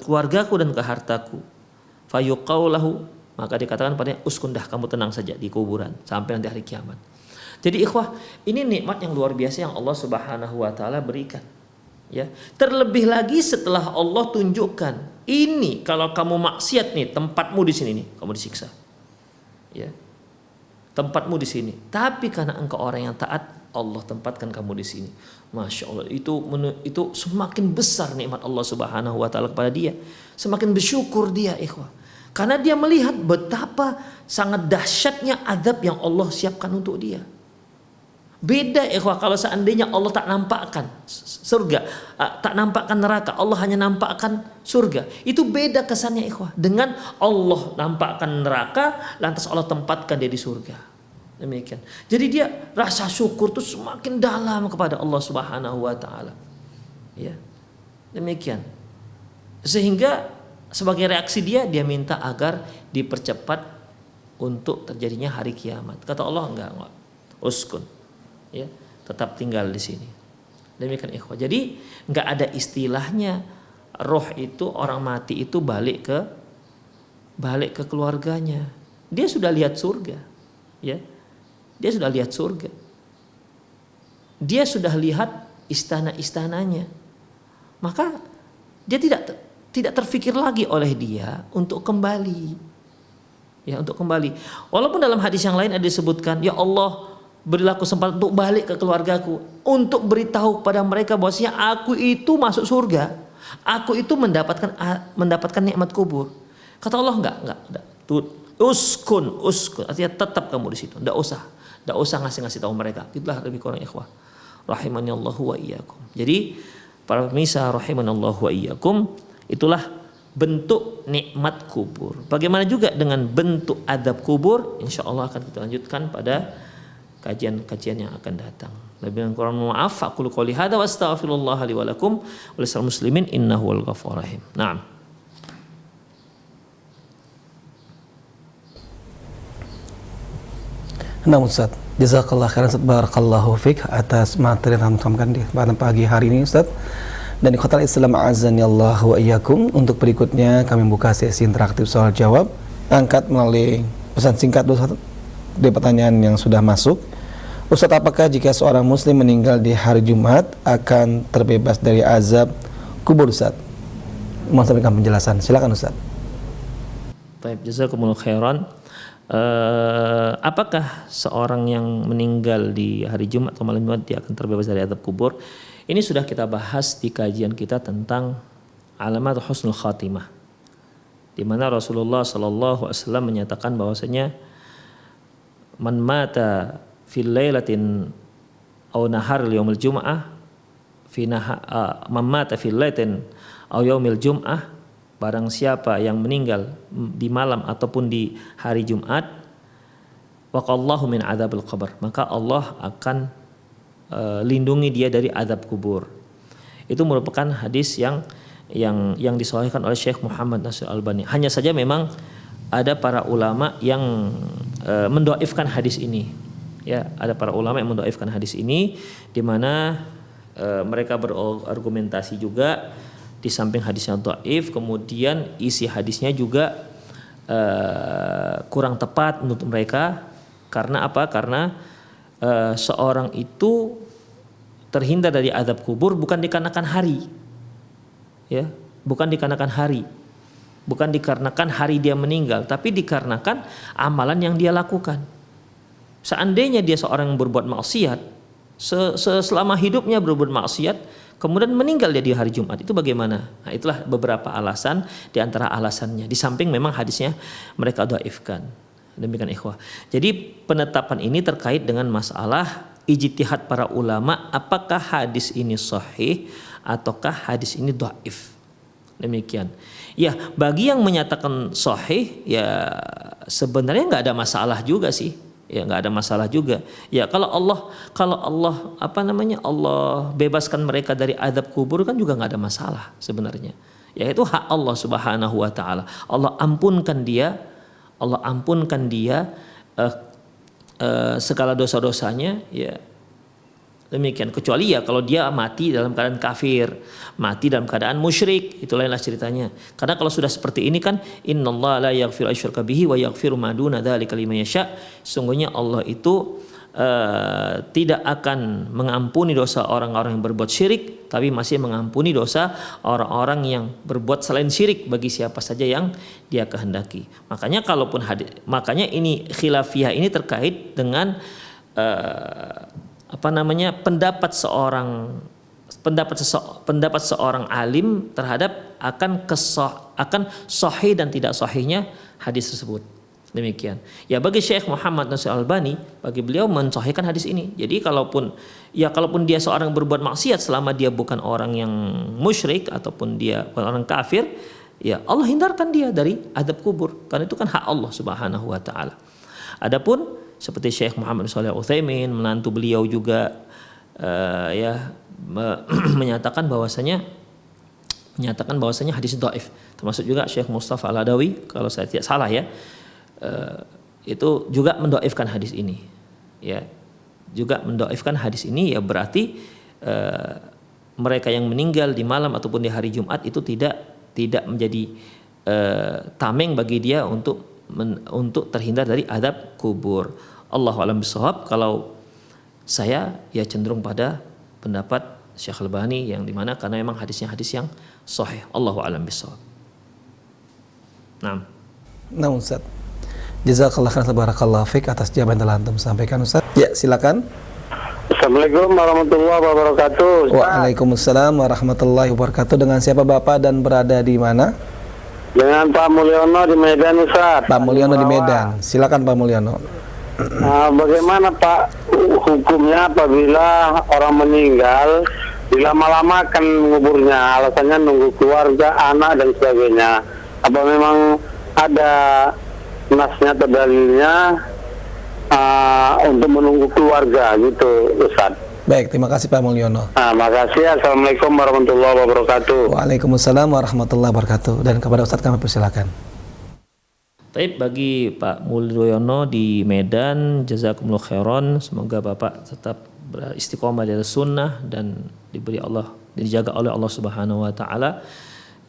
keluargaku dan ke hartaku. Fayuqalu lahu, maka dikatakan padanya, uskun, dah kamu tenang saja di kuburan sampai nanti hari kiamat. Jadi ikhwah, ini nikmat yang luar biasa yang Allah Subhanahu wa taala berikan. Ya, terlebih lagi setelah Allah tunjukkan, ini kalau kamu maksiat nih, tempatmu di sini nih, kamu disiksa. Ya. Tempatmu di sini. Tapi karena engkau orang yang taat, Allah tempatkan kamu di sini. Masya Allah, itu semakin besar nikmat Allah Subhanahu wa taala kepada dia. Semakin bersyukur dia, ikhwah. Karena dia melihat betapa sangat dahsyatnya azab yang Allah siapkan untuk dia. Beda ikhwah kalau seandainya Allah tak nampakkan surga, tak nampakkan neraka, Allah hanya nampakkan surga. Itu beda kesannya ikhwah. Dengan Allah nampakkan neraka, lantas Allah tempatkan dia di surga. Demikian. Jadi dia rasa syukur itu semakin dalam kepada Allah Subhanahu wa taala. Ya. Demikian. Sehingga sebagai reaksi dia minta agar dipercepat untuk terjadinya hari kiamat. Kata Allah enggak. Uskun. Ya, tetap tinggal di sini. Demikian ikhwah. Jadi enggak ada istilahnya roh itu, orang mati itu balik ke keluarganya. Dia sudah lihat surga. Ya. Dia sudah lihat surga. Dia sudah lihat istana-istananya. Maka dia tidak terfikir lagi oleh dia untuk kembali. ya untuk kembali. Walaupun dalam hadis yang lain ada disebutkan, ya Allah berilah aku kesempatan untuk balik ke keluargaku, untuk beritahu kepada mereka bahwasanya aku itu masuk surga, aku itu mendapatkan nikmat kubur. Kata Allah enggak. Uskun, artinya tetap kamu di situ, enggak usah ngasih tahu mereka. Itulah lebih kurang ikhwah rahimanallahu wa iyyakum. Jadi para pemirsa rahimanallahu wa iyyakum, itulah bentuk nikmat kubur. Bagaimana juga dengan bentuk adab kubur, insyaallah akan kita lanjutkan pada kajian-kajian yang akan datang. Lebih kurang maaf, aku qouli hadza wa astaghfirullah li wa lakum wa lisal muslimin innahu wal ghafurur rahim. Naam. Nah Ustaz, jazakallah khairan Ustaz, barakallahu fiqh atas materi yang disampaikan pada pagi hari ini Ustaz. Dan di Khotal Islam azani Allah wa iyyakum, untuk berikutnya kami buka sesi interaktif soal jawab. Angkat melalui pesan singkat dari pertanyaan yang sudah masuk. Ustaz, apakah jika seorang muslim meninggal di hari Jumat akan terbebas dari azab kubur Ustaz? Mohon sampaikan penjelasan. Silakan Ustaz. Baik, jazakumullah khairan. Apakah seorang yang meninggal di hari Jumat atau malam Jumat dia akan terbebas dari azab kubur? Ini sudah kita bahas di kajian kita tentang alamat husnul khatimah, di mana Rasulullah sallallahu alaihi wasallam menyatakan bahwasanya man mata fil lailatin aw nahar yaumil jum'ah man mata fil lailatin aw yaumil jum'ah, barang siapa yang meninggal di malam ataupun di hari Jumat, waqallahu min adzabil qabr, maka Allah akan lindungi dia dari azab kubur. Itu merupakan hadis yang disahihkan oleh Syekh Muhammad Nasir Albani. Hanya saja memang ada para ulama yang mendoifkan hadis ini. Ya, ada para ulama yang mendoifkan hadis ini, di mana mereka berargumentasi juga di samping hadisnya dhaif, kemudian isi hadisnya juga kurang tepat menurut mereka. Karena apa? Karena seorang itu terhindar dari azab kubur bukan dikarenakan hari, ya, bukan dikarenakan hari dia meninggal, tapi dikarenakan amalan yang dia lakukan. Seandainya dia seorang yang berbuat maksiat, selama hidupnya berbuat maksiat, kemudian meninggal dia di hari Jumat, itu bagaimana? Nah, itulah beberapa alasan, di antara alasannya. Di samping memang hadisnya mereka dhaifkan. Demikian ikhwah. Jadi penetapan ini terkait dengan masalah ijtihad para ulama, apakah hadis ini sahih ataukah hadis ini dhaif. Demikian. Ya, bagi yang menyatakan sahih, ya sebenarnya nggak ada masalah juga sih. Ya nggak ada masalah juga. Ya kalau Allah Allah bebaskan mereka dari azab kubur kan juga nggak ada masalah sebenarnya. Ya itu hak Allah Subhanahu wa taala. Allah ampunkan dia segala dosa-dosanya, ya demikian, kecuali ya kalau dia mati dalam keadaan kafir, mati dalam keadaan musyrik, itu lainlah ceritanya. Karena kalau sudah seperti ini kan, innallaha la yaghfiru asyraka bihi wa yaghfiru ma duna dzalika liman yasha, sungguhnya Allah itu tidak akan mengampuni dosa orang-orang yang berbuat syirik, tapi masih mengampuni dosa orang-orang yang berbuat selain syirik bagi siapa saja yang dia kehendaki. Makanya ini khilafiyah ini terkait dengan pendapat seorang alim terhadap akan sahih dan tidak sahihnya hadis tersebut. Demikian. Ya bagi Syekh Muhammad Nasir Albani, bagi beliau mensahihkan hadis ini. Jadi kalaupun dia seorang berbuat maksiat selama dia bukan orang yang musyrik ataupun dia bukan orang kafir, ya Allah hindarkan dia dari azab kubur. Karena itu kan hak Allah Subhanahu wa taala. Adapun seperti Syekh Muhammad Shalih Al-Utsaimin, menantu beliau juga menyatakan bahwasanya hadis dhaif. Termasuk juga Syekh Mustafa Al-Adawi kalau saya tidak salah ya. Itu juga mendoifkan hadis ini, ya juga mendoifkan hadis ini, ya berarti mereka yang meninggal di malam ataupun di hari Jumat itu tidak menjadi tameng bagi dia untuk terhindar dari azab kubur. Allahu a'lam bishawab. Kalau saya ya cenderung pada pendapat Syekh Albani yang dimana karena memang hadisnya hadis yang sahih. Allahu a'lam bishawab. Nah, Ustaz, Jazakallah khairan, barakallahu fik atas jawaban yang telah antum sampaikan, Ustaz. Ya, silakan. Assalamualaikum warahmatullahi wabarakatuh. Ustaz. Waalaikumsalam warahmatullahi wabarakatuh. Dengan siapa Bapak dan berada di mana? Dengan Pak Mulyono di Medan, Ustaz. Pak Mulyono di Medan. Silakan Pak Mulyono. Bagaimana Pak hukumnya apabila orang meninggal dilama-lamakan menguburnya, alasannya nunggu keluarga, anak dan sebagainya? Apa memang ada nasnya atau dalilnya untuk menunggu keluarga gitu, Ustaz? Baik, terima kasih Pak Mulyono. Makasih. Assalamualaikum warahmatullahi wabarakatuh. Waalaikumsalam warahmatullahi wabarakatuh. Dan kepada Ustaz kami persilakan. Baik, bagi Pak Mulyono di Medan, jazakumullah khairan. Semoga Bapak tetap beristiqomah di atas sunnah dan diberi Allah, dijaga oleh Allah Subhanahu wa taala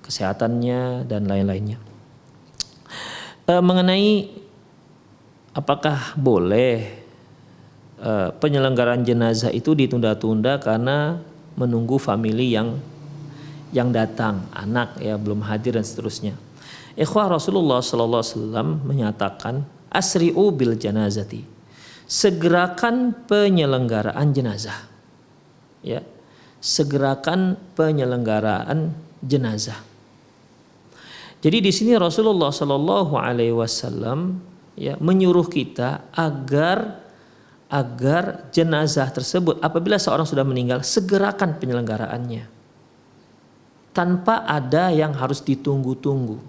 kesehatannya dan lain-lainnya. Mengenai apakah boleh penyelenggaraan jenazah itu ditunda-tunda karena menunggu famili yang datang, anak ya belum hadir dan seterusnya. Ikhwah, Rasulullah sallallahu alaihi wasallam menyatakan asri'u bil janazati. Segerakan penyelenggaraan jenazah. Ya. Segerakan penyelenggaraan jenazah. Jadi di sini Rasulullah sallallahu alaihi wasallam ya menyuruh kita agar jenazah tersebut apabila seorang sudah meninggal segerakan penyelenggaraannya. Tanpa ada yang harus ditunggu-tunggu.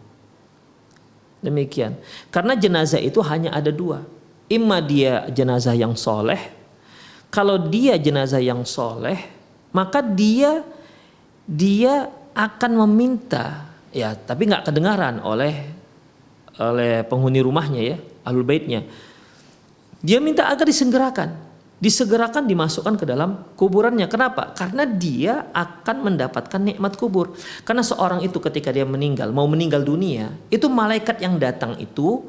Demikian. Karena jenazah itu hanya ada dua. Imma dia jenazah yang soleh. Kalau dia jenazah yang soleh, maka dia akan meminta, ya tapi nggak kedengaran oleh penghuni rumahnya ya, ahlul baitnya. Dia minta agar disegerakan dimasukkan ke dalam kuburannya. Kenapa? Karena dia akan mendapatkan nikmat kubur. Karena seorang itu ketika dia mau meninggal dunia, itu malaikat yang datang itu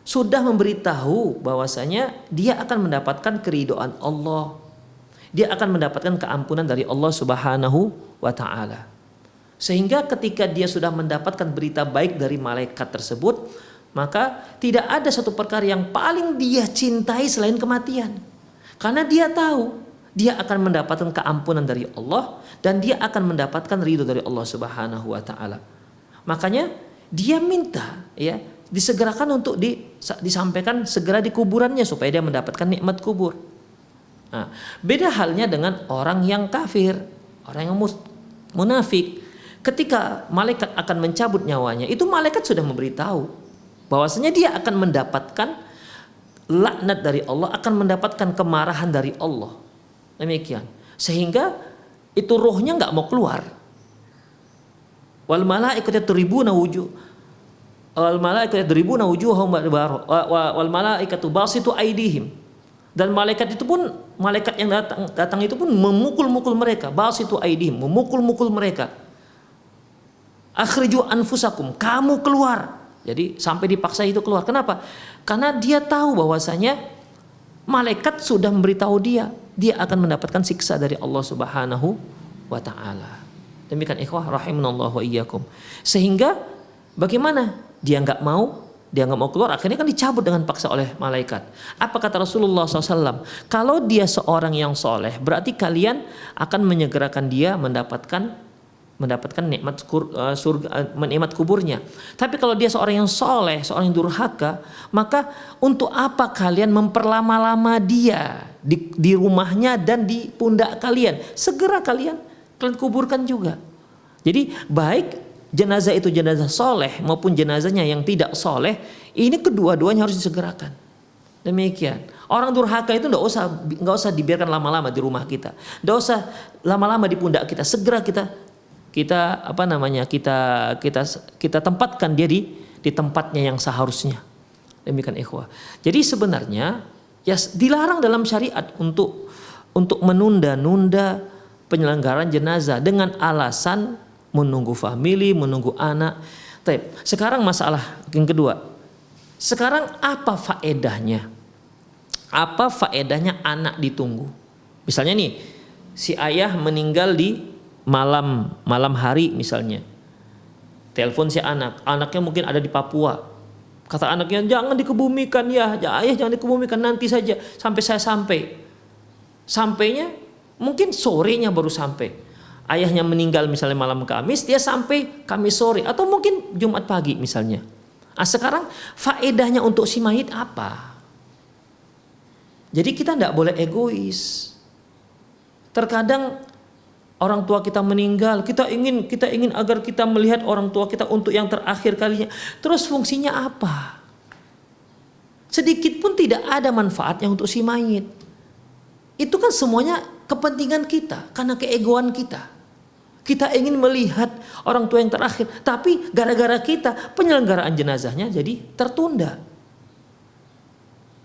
sudah memberitahu bahwasanya dia akan mendapatkan keridhaan Allah. Dia akan mendapatkan keampunan dari Allah Subhanahu wa taala. Sehingga ketika dia sudah mendapatkan berita baik dari malaikat tersebut, maka tidak ada satu perkara yang paling dia cintai selain kematian. Karena dia tahu dia akan mendapatkan keampunan dari Allah dan dia akan mendapatkan ridho dari Allah Subhanahu wa taala. Makanya dia minta ya disegerakan untuk disampaikan segera di kuburannya supaya dia mendapatkan nikmat kubur. Nah, beda halnya dengan orang yang kafir, orang yang munafik. Ketika malaikat akan mencabut nyawanya, itu malaikat sudah memberitahu bahwasanya dia akan mendapatkan laknat dari Allah, akan mendapatkan kemarahan dari Allah. Demikian. Sehingga itu rohnya nggak mau keluar. Wal malaikatu yadribuna wujuhahum wal malaikatu basitu aidihim. Dan malaikat itu pun, malaikat yang datang itu pun memukul-mukul mereka, basitu aidihim, memukul-mukul mereka. Akhriju anfusakum, kamu keluar. Jadi sampai dipaksa itu keluar. Kenapa? Karena dia tahu bahwasanya malaikat sudah memberitahu dia akan mendapatkan siksa dari Allah Subhanahu wa taala. Demikian ikhwah rahimanallahu wa iyyakum. Sehingga bagaimana? Dia nggak mau keluar, akhirnya kan dicabut dengan paksa oleh malaikat. Apa kata Rasulullah SAW? Kalau dia seorang yang soleh, berarti kalian akan menyegerakan dia mendapatkan nikmat surga, nikmat kuburnya. Tapi kalau dia seorang yang soleh, seorang yang durhaka, maka untuk apa kalian memperlama-lama dia di rumahnya dan di pundak kalian? Segera kalian kuburkan juga. Jadi baik jenazah itu jenazah soleh maupun jenazahnya yang tidak soleh, ini kedua-duanya harus disegerakan. Demikian. Orang durhaka itu nggak usah dibiarkan lama-lama di rumah kita, nggak usah lama-lama di pundak kita. Segera kita tempatkan dia di tempatnya yang seharusnya. Demikian ikhwah. Jadi sebenarnya ya dilarang dalam syariat untuk menunda-nunda penyelenggaraan jenazah dengan alasan menunggu famili, menunggu anak. Tapi sekarang masalah yang kedua. Sekarang apa faedahnya? Apa faedahnya anak ditunggu? Misalnya nih, si ayah meninggal di malam hari misalnya. Telepon si anaknya mungkin ada di Papua. Kata anaknya, jangan dikebumikan ya, ayah jangan dikebumikan, nanti saja sampai saya sampai. Sampainya mungkin sorenya baru sampai. Ayahnya meninggal misalnya malam Kamis, dia sampai Kamis sore atau mungkin Jumat pagi misalnya. Nah, sekarang faedahnya untuk si mayit apa? Jadi kita tidak boleh egois. Terkadang orang tua kita meninggal, kita ingin agar kita melihat orang tua kita untuk yang terakhir kalinya. Terus fungsinya apa? Sedikit pun tidak ada manfaatnya untuk si mayit. Itu kan semuanya kepentingan kita, karena keegoan kita. Kita ingin melihat orang tua yang terakhir, tapi gara-gara kita penyelenggaraan jenazahnya jadi tertunda.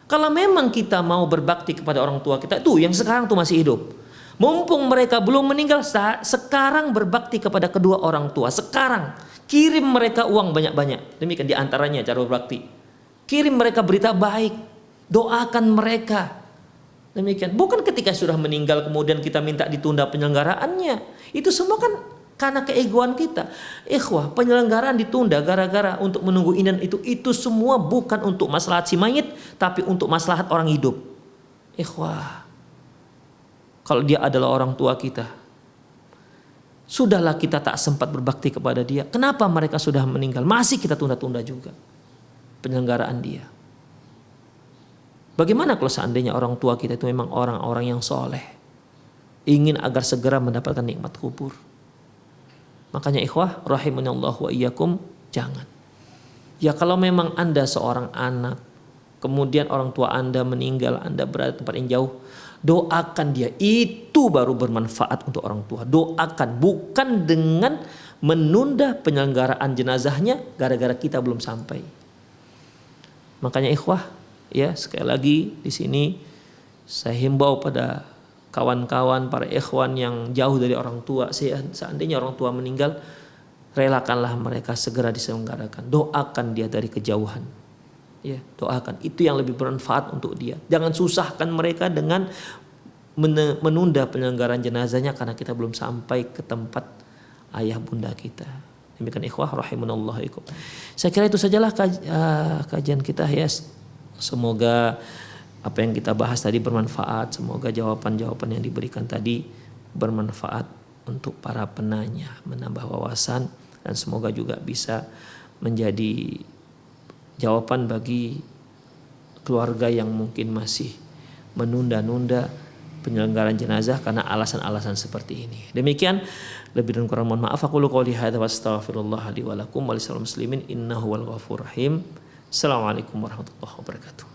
Kalau memang kita mau berbakti kepada orang tua kita, tuh yang sekarang tuh masih hidup. Mumpung mereka belum meninggal, sekarang berbakti kepada kedua orang tua. Sekarang kirim mereka uang banyak-banyak. Demikian diantaranya cara berbakti. Kirim mereka berita baik, doakan mereka. Demikian. Bukan ketika sudah meninggal kemudian kita minta ditunda penyelenggaraannya. Itu semua kan karena keegoan kita. Ikhwah, penyelenggaraan ditunda gara-gara untuk menunggu ini dan itu semua bukan untuk maslahat si mayit, tapi untuk maslahat orang hidup. Ikhwah, kalau dia adalah orang tua kita, sudahlah kita tak sempat berbakti kepada dia. Kenapa mereka sudah meninggal? Masih kita tunda-tunda juga penyelenggaraan dia. Bagaimana kalau seandainya orang tua kita itu memang orang-orang yang soleh, ingin agar segera mendapatkan nikmat kubur? Makanya ikhwah, rahimanallahu wa iyyakum, jangan. Ya kalau memang Anda seorang anak, kemudian orang tua Anda meninggal, Anda berada di tempat yang jauh, doakan dia, itu baru bermanfaat untuk orang tua. Doakan, bukan dengan menunda penyelenggaraan jenazahnya gara-gara kita belum sampai. Makanya ikhwah, ya sekali lagi di sini saya himbau pada kawan-kawan para ikhwan yang jauh dari orang tua, seandainya orang tua meninggal, relakanlah mereka segera diselenggarakan. Doakan dia dari kejauhan. Ya, doakan, itu yang lebih bermanfaat untuk dia. Jangan susahkan mereka dengan menunda penyelenggaraan jenazahnya karena kita belum sampai ke tempat ayah bunda kita. Demikian ikhwah rahimanallahu ikum. Saya kira itu sajalah kajian kita ya. Semoga apa yang kita bahas tadi bermanfaat. Semoga jawaban-jawaban yang diberikan tadi bermanfaat untuk para penanya, menambah wawasan, dan semoga juga bisa menjadi jawaban bagi keluarga yang mungkin masih menunda-nunda penyelenggaraan jenazah karena alasan-alasan seperti ini. Demikian, lebih dan kurang mohon maaf. Aku qouli hadza wa astaghfirullah li wa lakum wa lisal muslimin innahu wal ghafurur rahim. Assalamualaikum warahmatullahi wabarakatuh.